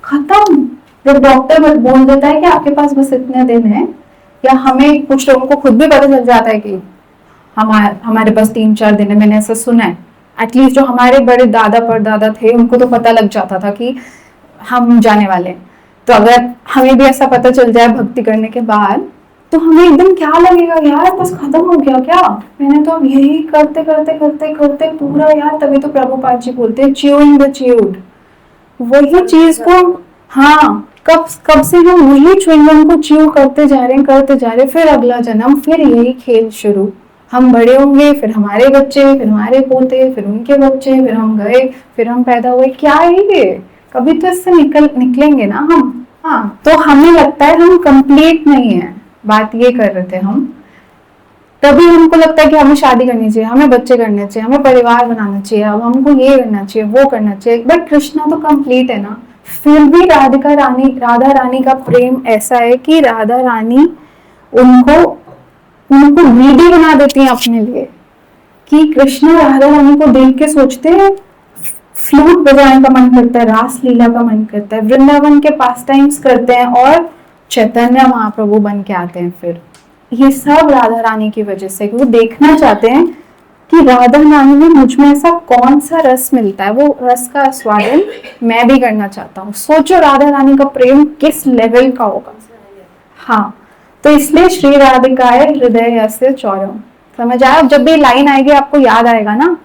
खत्म। जब डॉक्टर बोल देता है कि आपके पास बस इतने दिन है, या हमें कुछ लोगों को खुद भी पता चल जाता है कि हमारे पास 3-4 दिन है। मैंने ऐसा सुना है, एटलीस्ट जो हमारे बड़े दादा परदादा थे उनको तो पता लग जाता था कि हम जाने वाले हैं। तो अगर हमें भी ऐसा पता चल जाए भक्ति करने के बाद, तो हमें एकदम क्या लगेगा, यार बस खत्म हो गया क्या? मैंने तो अब यही करते करते करते करते पूरा, यार तभी तो प्रभुपाद जी बोलते हैं च्यूइंग द च्यूड, वही चीज को, हाँ, कब से हम वही च्युइंगम को च्यू करते जा रहे हैं, फिर अगला जन्म, फिर यही खेल शुरू। हम बड़े होंगे, फिर हमारे बच्चे, फिर हमारे पोते, फिर उनके बच्चे, फिर हम गए, फिर हम पैदा हुए। क्या है ये? कभी तो इससे निकलेंगे ना हम। हाँ, तो हमें लगता है हम कंप्लीट नहीं है, बात ये कर रहे थे हम। तभी हमको लगता है कि हमें शादी करनी चाहिए, हमें बच्चे करने चाहिए, हमें परिवार बनाना चाहिए, अब हमको ये करना चाहिए, वो करना चाहिए। बट कृष्णा तो कंप्लीट है ना। फिर भी राधा रानी का प्रेम ऐसा है कि राधा रानी उनको ग्रीडी बना देती है अपने लिए, कि कृष्ण राधा रानी को देख के सोचते हैं फ्लूट बजाने का मन करता है, रास लीला का मन करता है, वृंदावन के पास टाइम्स करते हैं और चैतन्य महाप्रभु बन के आते हैं। फिर ये सब राधा रानी की वजह से, वो देखना चाहते हैं कि राधा रानी में मुझ में ऐसा कौन सा रस मिलता है, वो रस का आस्वादन मैं भी करना चाहता हूँ। सोचो राधा रानी का प्रेम किस लेवल का होगा। हाँ, तो इसलिए श्री राधिकाय हृदय यस्य चौरम। समझ आया? जब भी लाइन आएगी आपको याद आएगा ना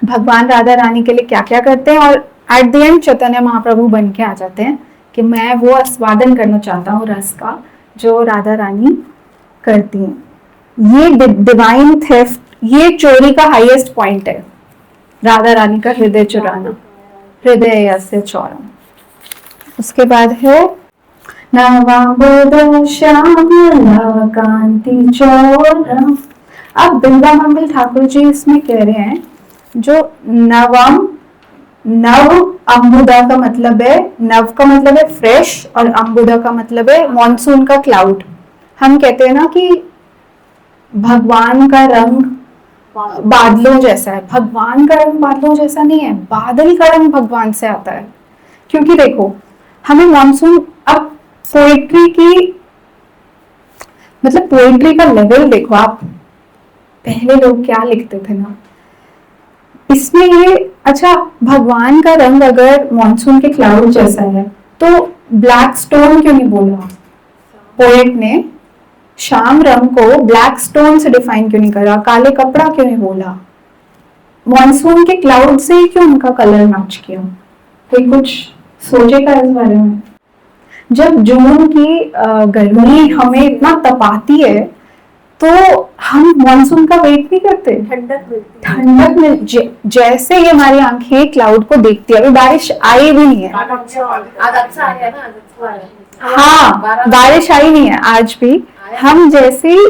भगवान राधा रानी के लिए क्या क्या करते हैं, और at the end Chaitanya Mahaprabhu बन के आ जाते हैं कि मैं वो आस्वादन करना चाहता हूँ रस का जो राधा रानी करती हैं। ये डिवाइन थेफ्ट, ये चोरी का हाईएस्ट पॉइंट है, राधा रानी का हृदय चुराना, हृदय यस्य चौरम। उसके बाद है नवाम्बोध श्याम कांति चौरम। अब बिल्वा मंगल ठाकुर जी इसमें कह रहे हैं जो नवम, नव अंबुदा का मतलब है, नव का मतलब है फ्रेश और अंबुदा का मतलब है मॉनसून का क्लाउड। हम कहते हैं ना कि भगवान का रंग बादलों जैसा है, भगवान का रंग बादलों जैसा नहीं है, बादल का रंग भगवान से आता है। क्योंकि देखो हमें मॉनसून, अब पोएट्री की मतलब पोएट्री का लेवल देखो आप, पहले लोग क्या लिखते थे ना इसमें ये, अच्छा भगवान का रंग अगर मॉनसून के क्लाउड जैसा है तो ब्लैक स्टोन क्यों नहीं बोला पोएट ने? शाम रंग को ब्लैक स्टोन से डिफाइन क्यों नहीं करा? काले कपड़ा क्यों नहीं बोला? मॉनसून के क्लाउड से ही क्यों उनका कलर मैच किया? कोई कुछ सोचेगा इस बारे में? जब जून की गर्मी हमें इतना तपाती है तो हम मॉनसून का वेट नहीं करते, ठंडक मिलती, ठंडक में जैसे ही हमारी आंखें क्लाउड को देखती है, अभी बारिश आई भी नहीं है, हाँ बारिश आई नहीं है आज भी, हम जैसे ही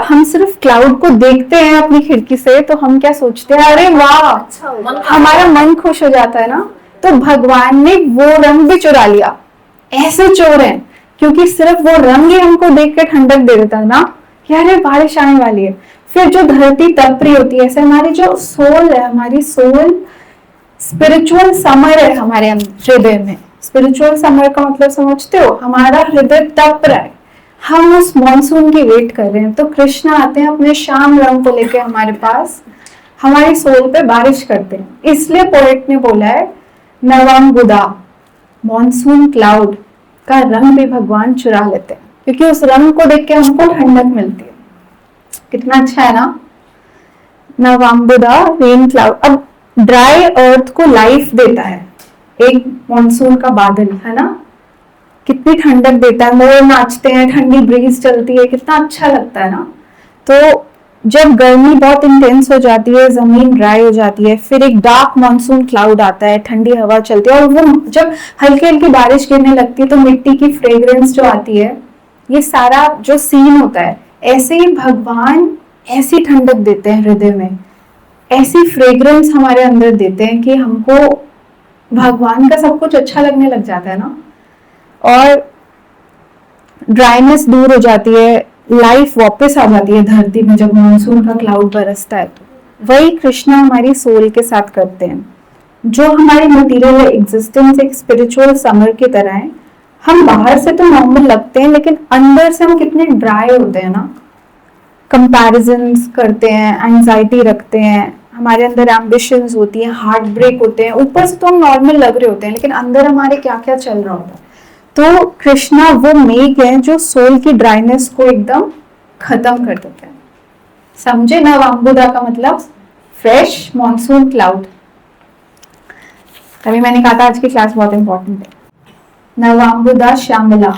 हम सिर्फ क्लाउड को देखते हैं अपनी खिड़की से तो हम क्या सोचते हैं, अरे वाह, हमारा मन खुश हो जाता है ना। तो भगवान ने वो रंग भी चुरा लिया, ऐसे चोर हैं क्योंकि सिर्फ वो रंग ही हमको देख के ठंडक दे देता है ना कि अरे बारिश आने वाली है। फिर जो धरती तप रही होती है, ऐसे हमारी जो सोल है, हमारी सोल स्पिरिचुअल समर है हमारे हृदय में। स्पिरिचुअल समर का मतलब समझते हो? हमारा हृदय तप रहा है, हम उस मॉनसून की वेट कर रहे हैं। तो कृष्ण आते हैं अपने श्याम रंग को लेके हमारे पास, हमारी सोल पे बारिश करते हैं। इसलिए पोएट ने बोला है नवाम्बुदा, मॉनसून क्लाउड का रंग भी भगवान चुरा लेते हैं क्योंकि उस रंग को देख के हमको ठंडक मिलती है। कितना अच्छा है ना, नवाम्बुदा रेन क्लाउड। अब ड्राई अर्थ को लाइफ देता है एक मॉनसून का बादल, है ना, कितनी ठंडक देता है, मोर नाचते हैं, ठंडी ब्रीज चलती है, कितना अच्छा लगता है ना। तो जब गर्मी बहुत इंटेंस हो जाती है, जमीन ड्राई हो जाती है, फिर एक डार्क मॉनसून क्लाउड आता है, ठंडी हवा चलती है, और वो जब हल्की हल्की बारिश गिरने लगती है तो मिट्टी की फ्रेग्रेंस जो आती है, ये सारा जो सीन होता है, ऐसे ही भगवान ऐसी ठंडक देते हैं हृदय में, ऐसी फ्रेग्रेंस हमारे अंदर देते हैं कि हमको भगवान का सब कुछ अच्छा लगने लग जाता है ना, और ड्राइनेस दूर हो जाती है, लाइफ वापस आ जाती है धरती में जब मानसून का क्लाउड बरसता है। तो वही कृष्णा हमारी सोल के साथ करते हैं। जो हमारी मटीरियल एग्जिस्टेंस एक स्पिरिचुअल समर की तरह है। हम बाहर से तो नॉर्मल लगते हैं लेकिन अंदर से हम कितने ड्राई होते हैं ना, कंपैरिजंस करते हैं, एंजाइटी रखते हैं, हमारे अंदर एम्बिशंस होती है, हार्ट ब्रेक होते हैं। ऊपर से तो हम नॉर्मल लग रहे होते हैं लेकिन अंदर हमारे क्या क्या चल रहा होता है। तो कृष्णा वो मेघ है जो सोल की ड्राइनेस को एकदम खत्म कर देते हैं। समझे? नवाम्बुदा का मतलब फ्रेश मॉनसून क्लाउड। तभी मैंने कहा था आज की क्लास बहुत इंपॉर्टेंट है। नवाम्बुदा श्यामला,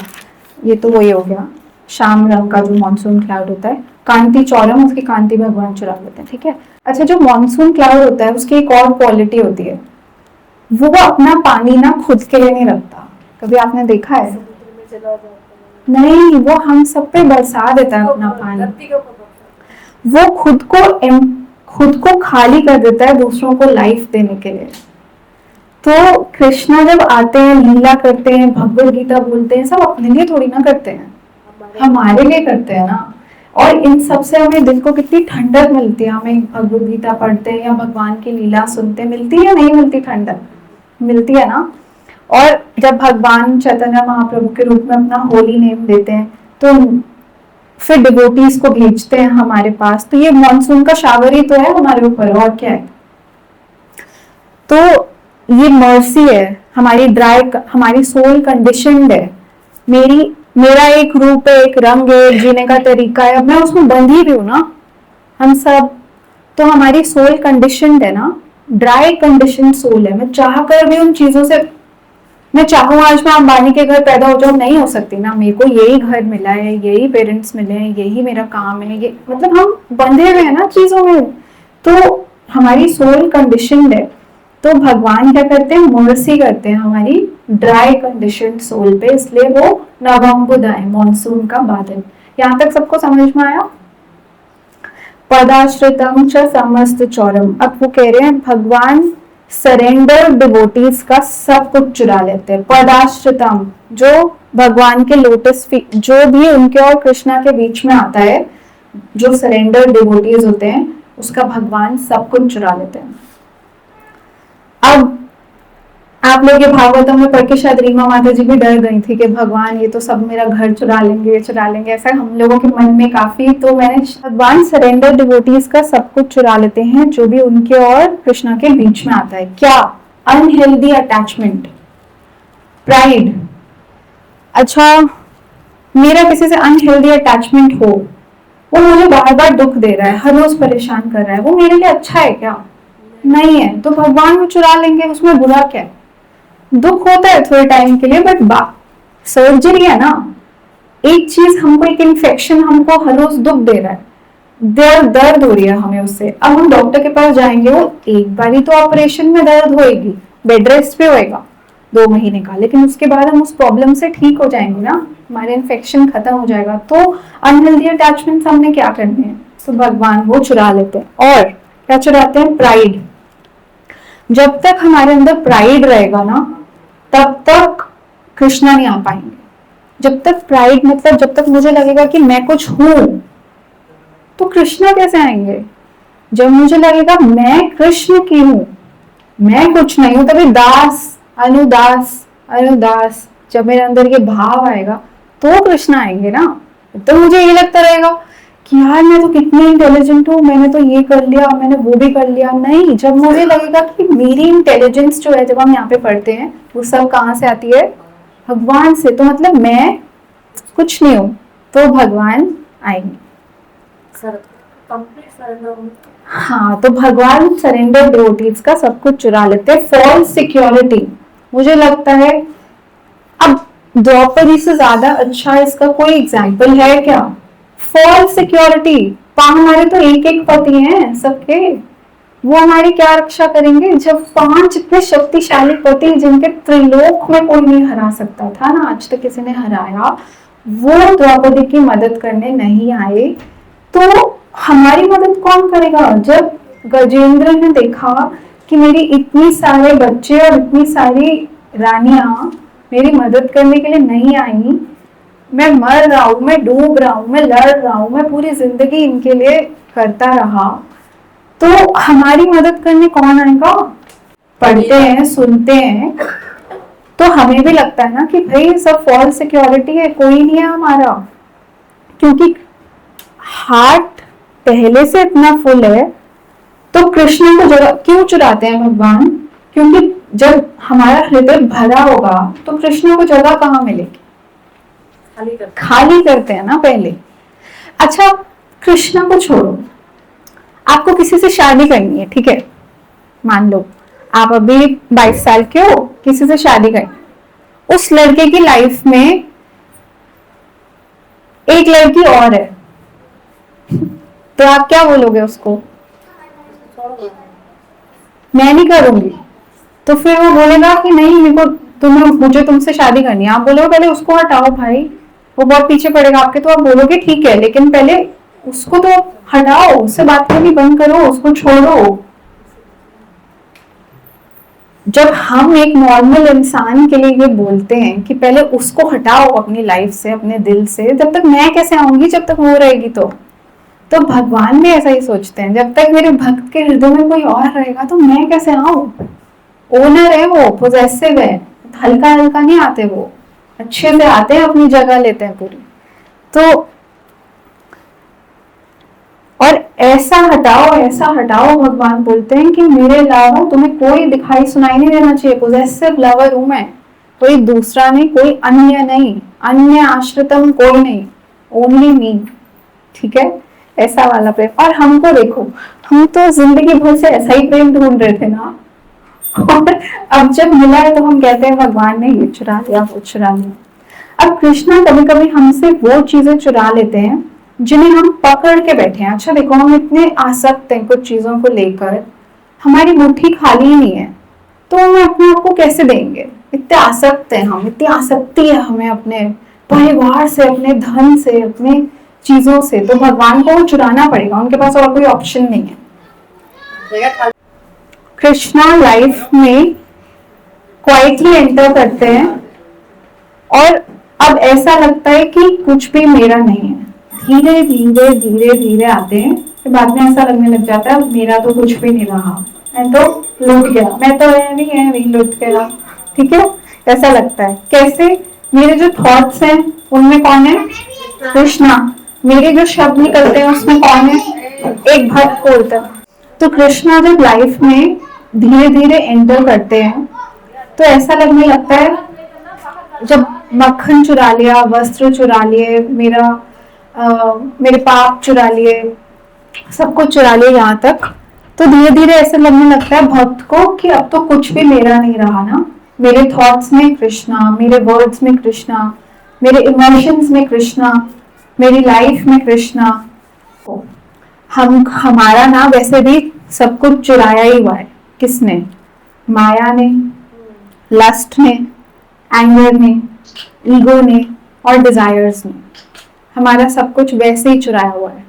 ये तो वही हो गया शाम रंग का जो मॉनसून क्लाउड होता है। कांति चौरम, उसकी कांति भगवान चुरा लेते हैं। ठीक है। अच्छा, जो मॉनसून क्लाउड होता है उसकी एक और क्वालिटी होती है, वो अपना पानी ना खुद के लिए नहीं रखता। कभी आपने देखा है? नहीं, वो हम सब पे बरसा देता है अपना पानी। वो खुद को खाली कर देता है दूसरों को लाइफ देने के लिए। तो कृष्णा जब आते हैं, लीला करते हैं, भगवद गीता बोलते हैं, सब अपने लिए थोड़ी ना करते हैं, हमारे लिए करते हैं ना। और इन सब से हमें दिल को कितनी ठंडक मिलती है। हमें भगवद गीता पढ़ते हैं या भगवान की लीला सुनते हैं, मिलती है या नहीं मिलती? ठंडक मिलती है ना। और जब भगवान चैतन्य महाप्रभु के रूप में अपना होली नेम देते हैं तो फिर डिवोटीज को भेजते हैं हमारे पास, तो ये मॉनसून का शावर ही तो है हमारे ऊपर, और क्या है। तो ये मर्सी है, हमारी सोल कंडीशनड है। मेरी मेरा एक रूप है, एक रंग है, एक जीने का तरीका है, अब मैं उसमें बंधी भी हूँ ना, हम सब। तो हमारी सोल कंडीशनड है ना, ड्राई कंडीशन सोल है। मैं चाह कर भी उन चीजों से, मैं चाहूँ आज मैं अंबानी के घर पैदा हो जाऊँ, नहीं हो सकती ना। मेरे को यही घर मिला है, यही पेरेंट्स मिले हैं, यही मेरा काम है, ये मतलब हम बंधे हुए हैं ना चीजों में। तो हमारी सोल कंडीशनड है। तो भगवान क्या करते हैं, मर्सी करते हैं हमारी ड्राई कंडीशन सोल पे, इसलिए वो नवम्बुद आए, मानसून का बादल। यहाँ तक सबको समझ में आया? पदाश्रितम च समस्त चौरम। अब वो कह रहे हैं भगवान सरेंडर डिवोटीज का सब कुछ चुरा लेते हैं। पदाश्रितम, जो भगवान के लोटस फीट, जो भी उनके और कृष्णा के बीच में आता है, जो सरेंडर डिवोटीज होते हैं, उसका भगवान सब कुछ चुरा लेते हैं। अब आप लोग ये भागवतम में पढ़ के शायद रीमा माता जी भी डर गई थी कि भगवान ये तो सब मेरा घर चुरा लेंगे, चुरा लेंगे, ऐसा हम लोगों के मन में काफी। तो मैंने, भगवान सरेंडर डिवोटीज का सब कुछ चुरा लेते हैं जो भी उनके और कृष्णा के बीच में आता है। क्या? Unhealthy attachment, pride. अच्छा, मेरा किसी से अनहेल्दी अटैचमेंट हो, वो मुझे बार बार दुख दे रहा है, हर रोज परेशान कर रहा है, वो मेरे लिए अच्छा है क्या? नहीं है। तो भगवान वो चुरा लेंगे, उसमें बुरा क्या है? दुख होता है थोड़े टाइम के लिए, बट सर्जरी है ना। एक चीज हमको, एक इन्फेक्शन हमको हर रोज दुख दे रहा है, दर्द हो रही है हमें उससे। अब हम डॉक्टर के पास जाएंगे, वो एक बार ही तो ऑपरेशन में दर्द होएगी, बेड रेस्ट पे होएगा 2 महीने का, लेकिन उसके बाद हम उस प्रॉब्लम से ठीक हो जाएंगे ना, हमारे इन्फेक्शन खत्म हो जाएगा। तो अनहेल्दी अटैचमेंट हमने क्या करने हैं? तो भगवान वो चुरा लेते हैं। और क्या चुराते हैं? प्राइड। जब तक हमारे अंदर प्राइड रहेगा ना, तब तक कृष्णा नहीं आ पाएंगे। जब तक प्राइड, मतलब जब तक मुझे लगेगा कि मैं कुछ हूं, तो कृष्णा कैसे आएंगे? जब मुझे लगेगा मैं कृष्ण की हूं, मैं कुछ नहीं हूं, तभी दास, अनुदास, अनुदास, जब मेरे अंदर ये भाव आएगा तो कृष्ण आएंगे ना। तो मुझे ये लगता रहेगा कि यार मैं तो कितनी इंटेलिजेंट हूँ, मैंने तो ये कर लिया, मैंने वो भी कर लिया। नहीं, जब मुझे लगेगा कि मेरी इंटेलिजेंस जो है, जब हम यहाँ पे पढ़ते हैं, वो सब कहाँ से आती है? भगवान से। तो मतलब मैं कुछ नहीं हूँ, तो भगवान आएंगे। हाँ, तो भगवान सरेंडर डिवोटीज का सब कुछ चुरा लेते हैं। फॉल्स सिक्योरिटी, मुझे लगता है अब द्रौपदी से ज्यादा अच्छा इसका कोई एग्जाम्पल है क्या? False security. हमारे तो एक एक पति हैं सबके, वो हमारी क्या रक्षा करेंगे? जब 5 इतने शक्तिशाली पति जिनके त्रिलोक में कोई नहीं हरा सकता था ना, आज तक किसी ने हराया, वो द्रौपदी की मदद करने नहीं आए, तो हमारी मदद कौन करेगा? जब गजेंद्र ने देखा कि मेरी इतनी सारे बच्चे और इतनी सारी रानियां मेरी मदद करने के लिए नहीं आई, मैं मर रहा हूं, मैं डूब रहा हूं, मैं लड़ रहा हूं, मैं पूरी जिंदगी इनके लिए करता रहा, तो हमारी मदद करने कौन आएगा? पढ़ते हैं, सुनते हैं, तो हमें भी लगता है ना कि भाई सब फॉल्स सिक्योरिटी है, कोई नहीं है हमारा। क्योंकि हार्ट पहले से इतना फुल है, तो कृष्ण को जगह क्यों चुराते हैं भगवान? क्योंकि जब हमारा हृदय भरा होगा तो कृष्ण को जगह कहाँ मिलेगी? खाली करते हैं ना पहले। अच्छा, कृष्ण को छोड़ो, आपको किसी से शादी करनी है, ठीक है, मान लो आप अभी 22 साल के हो, किसी से शादी करनी, उस लड़के की लाइफ में एक लड़की और है, तो आप क्या बोलोगे उसको? मैं नहीं करूंगी। तो फिर वो बोलेगा कि नहीं, मेरे को मुझे तुमसे शादी करनी है। आप बोलोगे पहले उसको हटाओ भाई, वो बहुत पीछे पड़ेगा आपके। तो आप बोलोगे ठीक है, लेकिन पहले उसको तो हटाओ, उससे बात करनी बंद करो, उसको छोड़ो। जब हम एक नॉर्मल इंसान के लिए ये बोलते हैं कि पहले उसको हटाओ अपनी लाइफ से, अपने दिल से, जब तक मैं कैसे आऊंगी जब तक वो रहेगी। तो भगवान भी ऐसा ही सोचते हैं, जब तक मेरे भक्त के हृदय में कोई और रहेगा तो मैं कैसे आऊं? ओनर है वो, पोजेसिव है, हल्का हल्का नहीं आते, वो अच्छे से आते हैं, अपनी जगह लेते हैं पूरी। तो और ऐसा हटाओ, भगवान बोलते हैं कि मेरे अलावा तुम्हें कोई दिखाई सुनाई नहीं देना चाहिए। पोजेसिव लवर हूं मैं, कोई दूसरा नहीं, कोई अन्य नहीं, अन्य आश्रितम कोई नहीं, ओनली मी। ठीक है, ऐसा वाला प्रेम। और हमको देखो, हम तो जिंदगी भर से ऐसा ही प्रेम ढूंढ रहे थे ना, और अब जब मिला है तो हम कहते हैं भगवान ने ये चुरा लिया, वो चुरा लिया। अब कृष्णा कभी कभी हमसे वो चीजें चुरा लेते हैं जिन्हें हम पकड़ के बैठे हैं। अच्छा देखो, हम इतने आसक्त हैं कुछ चीजों को लेकर, हमारी मुट्ठी खाली ही नहीं है, तो हम अपने आप को कैसे देंगे? इतने आसक्त हैं हम, इतनी आसक्ति है हमें अपने परिवार से, अपने धन से, अपने चीजों से, तो भगवान को वो चुराना पड़ेगा, उनके पास और कोई ऑप्शन नहीं है। कृष्णा लाइफ में क्वाइटली एंटर करते हैं और अब ऐसा लगता है कि कुछ भी मेरा नहीं है। धीरे धीरे धीरे धीरे आते हैं, फिर बाद में ऐसा लगने लग जाता है मेरा तो कुछ भी नहीं रहा, मैं तो लुट गया, मैं तो है नहीं लुट गया। ठीक है, ऐसा लगता है। कैसे? मेरे जो थॉट्स हैं उनमें कौन है? कृष्णा। मेरे जो शब्द निकलते हैं उसमें कौन है? एक भक्त बोलता है। तो कृष्णा जब लाइफ में धीरे धीरे एंटर करते हैं तो ऐसा लगने लगता है, जब मक्खन चुरा लिया, वस्त्र चुरा लिए, मेरे पाप चुरा लिए, सब कुछ चुरा लिया यहाँ तक, तो धीरे धीरे ऐसे लगने लगता है भक्त को कि अब तो कुछ भी मेरा नहीं रहा ना। मेरे थॉट्स में कृष्णा, मेरे वर्ड्स में कृष्णा, मेरे इमोशंस में कृष्णा, मेरी लाइफ में कृष्णा। हमारा ना वैसे भी सब कुछ चुराया ही हुआ है। किसने? माया ने, लस्ट ने, एंगर ने, ईगो ने और डिजायर्स ने। हमारा सब कुछ वैसे ही चुराया हुआ है।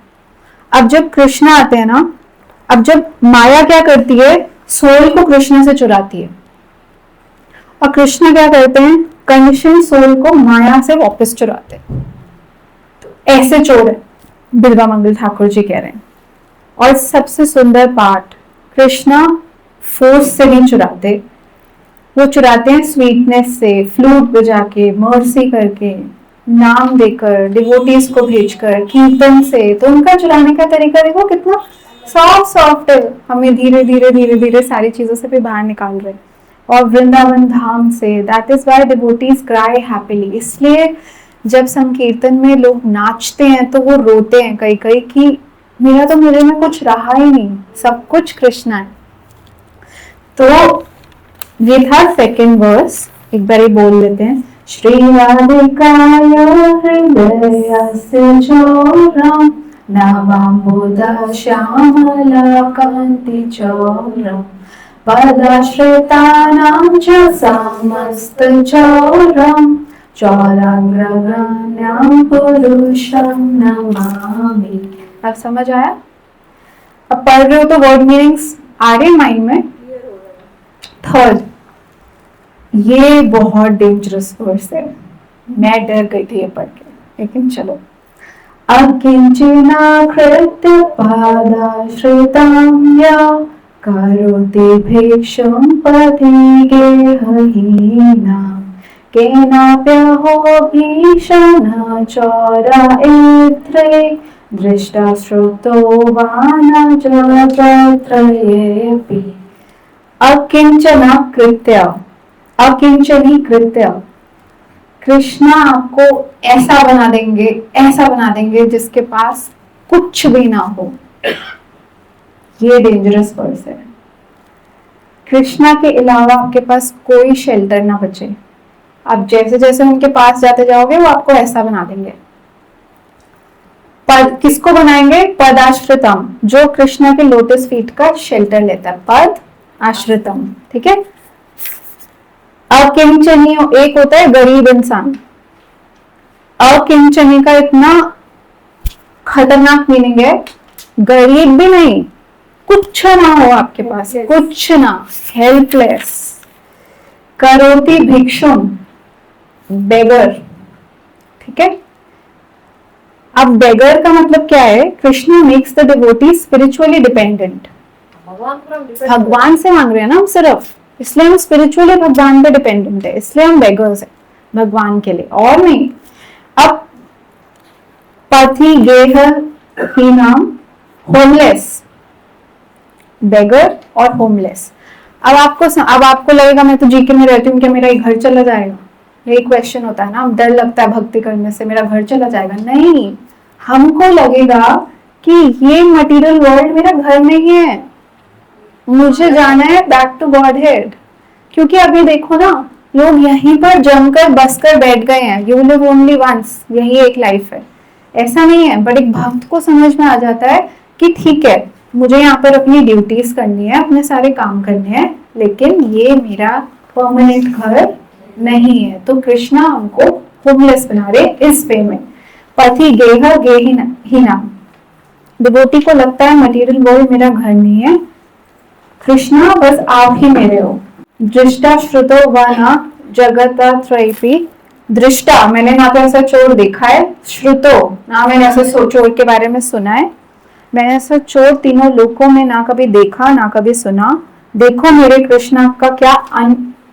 अब जब कृष्ण आते हैं ना, अब जब माया क्या करती है, सोल को कृष्ण से चुराती है, और कृष्ण क्या करते हैं, कंडीशन सोल को माया से वापस चुराते हैं। तो ऐसे चोर है, बिरगा मंगल ठाकुर जी कह रहे हैं। और सबसे सुंदर पार्ट, कृष्णा फोर्स से नहीं चुराते, वो चुराते हैं स्वीटनेस से, फ्लूट बजा के, मर्सी करके, नाम देकर, डिवोटीज को भेजकर, कीर्तन से। तो उनका चुराने का तरीका देखो कितना सॉफ्ट है, हमें धीरे धीरे धीरे धीरे सारी चीजों से भी बाहर निकाल रहे हैं। और वृंदावन धाम से, that is why devotees cry happily. इसलिए जब संकीर्तन में लोग नाचते हैं तो वो रोते हैं कई कई कि मेरे में कुछ रहा ही नहीं, सब कुछ कृष्णा है। तो ये था सेकेंड वर्स, एक बार बोल लेते हैं। श्री राधिकाया हृदयस्य चोरम नवाम्बुदा श्यामला कान्ति चोरम पदाश्रितानां च समस्तचोरम चौराग्रगण्यां पुरुषं नमामि। अब समझ आया? अब पढ़ रहे हो तो वर्ड मीनिंग्स आ रहे माइंड में। थर्ड, ये बहुत डेंजरस वर्स है, मैं डर गई थी ये पढ़ के, लेकिन चलो। अकिंचिना कृत्य पादाश्रितां या करोति भिक्षुं पथिगेहहीना केनाप्यहो भीषण चौरायत्रे दृष्टा श्रुतो वा न जगत्रयेऽपि। अकिंचना कृत्य, अकिंचनी कृत्य। कृष्णा आपको ऐसा बना देंगे जिसके पास कुछ भी ना हो। ये डेंजरस वर्स है। कृष्णा के अलावा आपके पास कोई शेल्टर ना बचे। आप जैसे जैसे उनके पास जाते जाओगे वो आपको ऐसा बना देंगे। पद किसको बनाएंगे? पद आश्रितम, जो कृष्णा के लोटस फीट का शेल्टर लेता है, पद आश्रितम। ठीक है। अकिंचनी एक होता है गरीब इंसान, अकिंचनी का इतना खतरनाक मीनिंग है, गरीब भी नहीं, कुछ ना हो आपके पास, कुछ ना, हेल्पलेस। करोति भिक्षुम, बेगर। ठीक है। अब बेगर का मतलब क्या है? Krishna makes the devotee spiritually dependent. भगवान से मांग रहे हैं ना हम सिर्फ, इसलिए हम स्पिरिचुअली भगवान पे डिपेंडेंट है, इसलिए हम बेगर्स हैं भगवान के लिए, और नहीं। अब पथि गेह ही नाम, होमलेस, बेगर और होमलेस। अब आपको लगेगा मैं तो जीके में रहती हूँ, क्या मेरा घर चला जाएगा? यही क्वेश्चन होता है ना, डर लगता है भक्ति करने से मेरा घर चला जाएगा। नहीं, हमको लगेगा कि ये मटेरियल वर्ल्ड मेरा घर नहीं है, मुझे जाना है बैक टू गॉड हेड। क्योंकि अभी देखो ना, लोग यहीं पर जमकर बसकर बैठ गए हैं, यू लिव ओनली वंस, यही एक लाइफ है, ऐसा नहीं है। बट एक भक्त को समझ में आ जाता है कि ठीक है, मुझे यहाँ पर अपनी ड्यूटीज करनी है, अपने सारे काम करने हैं, लेकिन ये मेरा परमानेंट घर नहीं है। तो कृष्णा हमको होमलेस बना रहे इस वे में। पति गेह गेहिना, डिवोटी को लगता है मटेरियल वर्ल्ड मेरा घर नहीं है, कृष्णा बस आप ही मेरे हो। दृष्टा श्रुतो व न जगतत्रयीपि, दृष्टा मैंने ना तो ऐसा चोर देखा है, श्रुतो ना मैंने ऐसा चोर के बारे में सुना है, मैंने ऐसा चोर तीनों लोकों में ना कभी देखा ना कभी सुना। देखो मेरे कृष्णा का क्या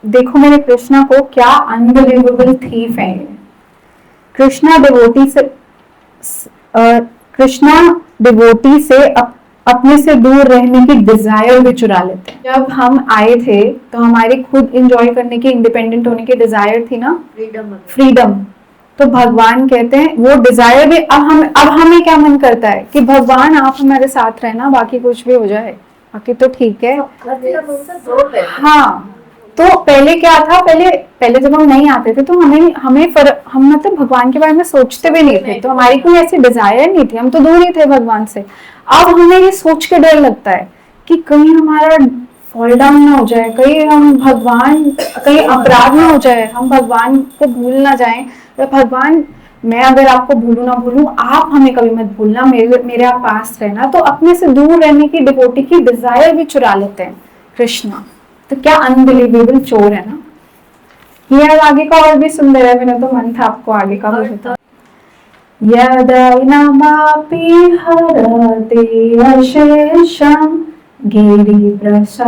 देखो मेरे कृष्णा को क्या अनबिलीवेबल थीफ है। कृष्णा डिवोटी से अपने से दूर रहने की डिजायर भी चुरा लेते हैं। जब हम आए थे तो हमारी खुद एंजॉय करने की, इंडिपेंडेंट होने की डिजायर थी ना, फ्रीडम। तो भगवान कहते हैं वो डिजायर भी अब हमें क्या मन करता है कि भगवान आप हमारे साथ रहना, बाकी कुछ भी हो जाए बाकी तो ठीक है। हाँ, तो पहले क्या था, पहले जब हम नहीं आते थे तो हम मतलब भगवान के बारे में सोचते भी नहीं थे, तो हमारी कोई ऐसी डिजायर नहीं थी, हम तो दूर ही थे भगवान से। अब हमें ये सोच के डर लगता है कि कहीं हमारा फॉल डाउन ना हो जाए, कहीं अपराध ना हो जाए, हम भगवान को भूल ना जाएं। तो भगवान, मैं अगर आपको भूलू ना भूलू, आप हमें कभी मत भूलना, मेरे आप पास रहना। तो अपने से दूर रहने की डिवोटी की डिजायर भी चुरा लेते हैं कृष्णा। तो क्या अनबिलीवेबल चोर है ना। ये आगे का और भी सुंदर है, मेरा तो मन था आपको आगे का भी बता। यदैनमापि हरते अशेषं गिरिप्रसारानपि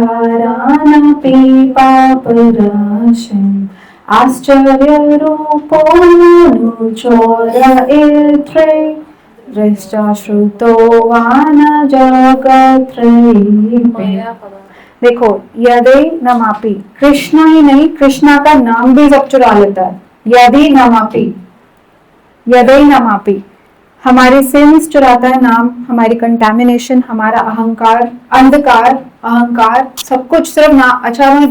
पापराशिम् आश्चर्यरूपो ननुचोरयेत्रे दृष्टाश्रुतो वा न जगत्त्रयीपि। देखो, यदि नमापि, कृष्णा ही नहीं, कृष्णा का नाम भी सब चुरा लेता है। यदि नमापि, हमारे सिंस चुराता है नाम, हमारी कंटामिनेशन, हमारा अहंकार, अंधकार, अहंकार, सब कुछ सिर्फ ना। अच्छा, हम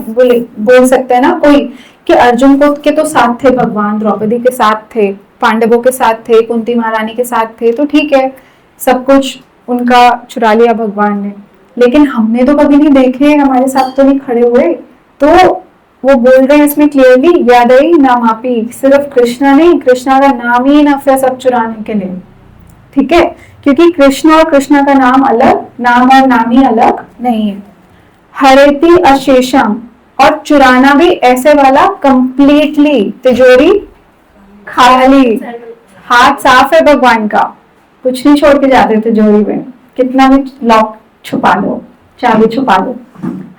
बोल सकते हैं ना कोई कि अर्जुन के तो साथ थे भगवान, द्रौपदी के साथ थे, पांडवों के साथ थे, कुंती महारानी के साथ थे, तो ठीक है, सब कुछ उनका चुरा लिया भगवान ने, लेकिन हमने तो कभी नहीं देखे, हमारे साथ तो नहीं खड़े हुए। तो वो बोल रहे हैं इसमें क्लियरली, यादई नामापि, सिर्फ कृष्णा नहीं, कृष्णा का नाम ही नफ है सब चुराने के लिए, ठीक है, क्योंकि कृष्ण और कृष्णा का नाम अलग, नाम और नाम ही अलग नहीं है। हरेति अशेषम, और चुराना भी ऐसे वाला कंप्लीटली, तिजोरी खाली, हाथ साफ है भगवान का, कुछ नहीं छोड़ के जाते तिजोरी में, कितना भी लॉक छुपा लो, चाबी छुपा लो।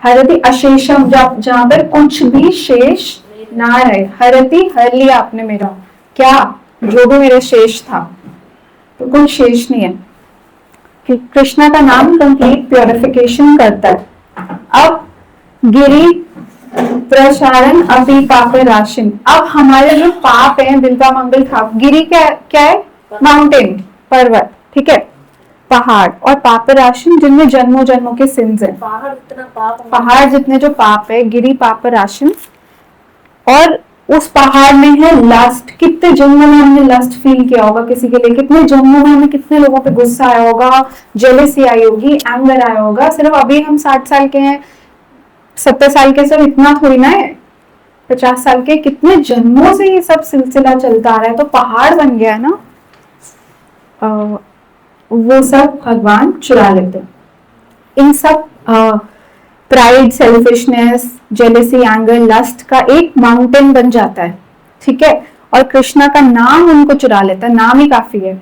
हरति अशेषम, जहां पर कुछ भी शेष ना रहे। हरति, हर लिया आपने मेरा, क्या, जो भी मेरे शेष था, तो कुछ शेष नहीं है। कि कृष्णा का नाम कंप्लीट प्योरिफिकेशन करता है। अब गिरी प्रसारण अपि पाप राशिन, अब हमारे जो पाप है, बिल्वा मंगल था, गिरी क्या है, माउंटेन, पर्वत, ठीक है, पहाड़, और पाप राशिन जिनमें जन्मों जन्मों के सिंस है, पहाड़ जितने जो पाप है, गिरी पाप राशिन। और उस पहाड़ में है लस्ट, कितने जन्मों में हमने लस्ट फील किया होगा किसी के लिए, कितने जन्मों में हमें कितने लोगों पे गुस्सा आया होगा, जेलसी आई होगी, एंगर आया होगा। सिर्फ अभी हम 60 साल के हैं, 70 साल के, सब इतना थोड़ी ना है, 50 साल के, कितने जन्मों से ये सब सिलसिला चलता आ रहा है, तो पहाड़ बन गया ना। वो सब भगवान चुरा लेते हैं। इन सब pride, selfishness, jealousy, anger, lust का एक माउंटेन बन जाता है, ठीक है, और कृष्णा का नाम उनको चुरा लेता है, नाम ही काफी है।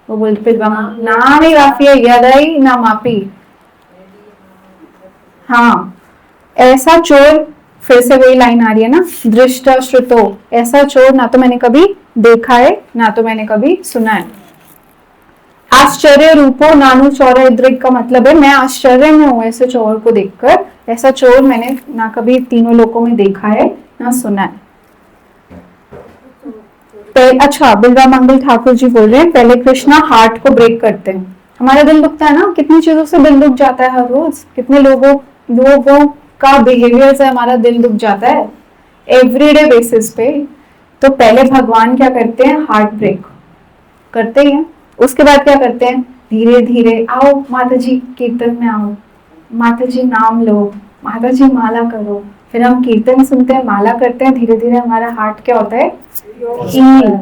वो बोलते नाम ही काफी है, यदई नामापि। हाँ, ऐसा चोर, फिर से वही लाइन आ रही है ना, दृष्ट श्रुतो, ऐसा चोर ना तो मैंने कभी देखा है ना तो मैंने कभी सुना है। आश्चर्य रूपो नानु चौर दृग का मतलब है मैं आश्चर्य में हूं ऐसे चोर को देखकर, ऐसा चोर मैंने ना कभी तीनों लोकों में देखा है ना सुना है। अच्छा, बिल्वा मंगल ठाकुर जी बोल रहे हैं पहले कृष्णा हार्ट को ब्रेक करते हैं। हमारा दिल दुखता है ना, कितनी चीजों से दिल दुख जाता है हर रोज, कितने लोगों का बिहेवियर से हमारा दिल दुख जाता है एवरीडे बेसिस पे। तो पहले भगवान क्या करते हैं, हार्ट ब्रेक करते ही हैं। उसके बाद क्या करते हैं, धीरे धीरे आओ माता जी कीर्तन में आओ, माता जी नाम लो, माता जी माला करो। फिर हम कीर्तन सुनते हैं, माला करते हैं, धीरे धीरे हमारा हार्ट क्या होता है, हील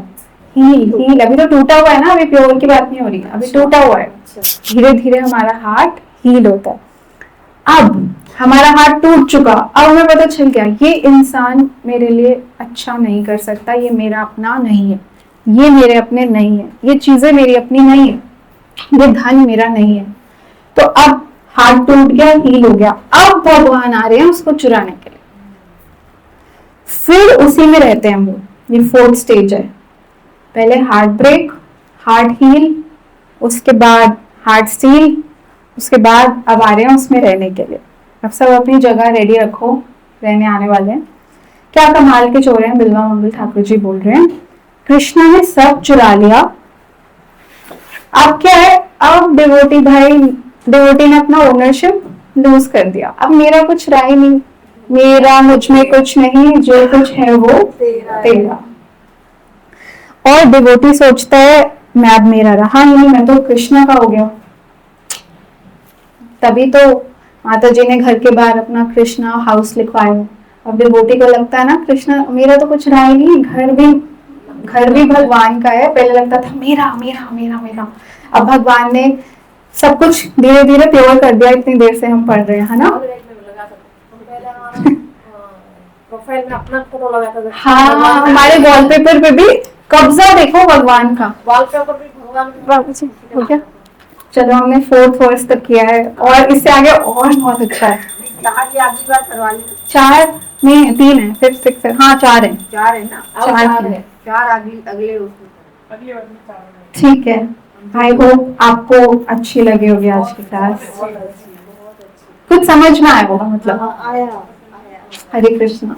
हील हील। अभी तो टूटा हुआ है ना, अभी प्योर की बात नहीं हो रही, अभी टूटा हुआ है। धीरे धीरे हमारा हार्ट हील होता है। अब हमारा हार्ट टूट चुका, अब हमें पता चल गया ये इंसान मेरे लिए अच्छा नहीं कर सकता, ये मेरा अपना नहीं है, ये मेरे अपने नहीं है, ये चीजें मेरी अपनी नहीं है, ये धन मेरा नहीं है। तो अब हार्ट टूट गया, हील हो गया, अब भगवान आ रहे हैं उसको चुराने के लिए। फिर उसी में रहते हैं हम लोग, ये 4th स्टेज है। पहले हार्ट ब्रेक, हार्ट हील, उसके बाद हार्ट स्टील, उसके बाद अब आ रहे हैं उसमें रहने के लिए। अब सब अपनी जगह रेडी रखो, रहने आने वाले हैं। क्या कमाल के चोर हैं, बिल्वा मंगल ठाकुर जी बोल रहे हैं कृष्णा ने सब चुरा लिया। अब क्या है, अब डिवोटी ने अपना ओनरशिप लूज कर दिया। अब मेरा कुछ रहा ही नहीं, मेरा मुझ में कुछ नहीं, जो कुछ है वो तेरा। और डिवोटी सोचता है मैं अब मेरा रहा ही नहीं, मैं तो कृष्णा का हो गया। तभी तो माता जी ने घर के बाहर अपना कृष्णा हाउस लिखवाया। अब डिवोटी को लगता है ना कृष्णा मेरा तो कुछ रहा ही नहीं, घर भी भगवान का है। पहले लगता था मेरा मेरा मेरा मेरा, अब भगवान ने सब कुछ धीरे धीरे प्योर कर दिया। इतनी देर से हम पढ़ रहे हैं, है ना। प्रोफाइल में अपना फोटो लगाता था। हाँ, हमारे वॉलपेपर पे भी कब्जा देखो भगवान का, वॉलपेपर भी भगवान हो गया। चलो हमने 4th वर्ष तक किया है, और इससे आगे और बहुत अच्छा है। 4 नहीं 3 है, 5th 6th है, हाँ 4 है, 4 है ना, 4 अगले ठीक है। आई होप आपको अच्छी लगी होगी आज की क्लास, कुछ समझ में आया होगा मतलब। आया हरे कृष्णा।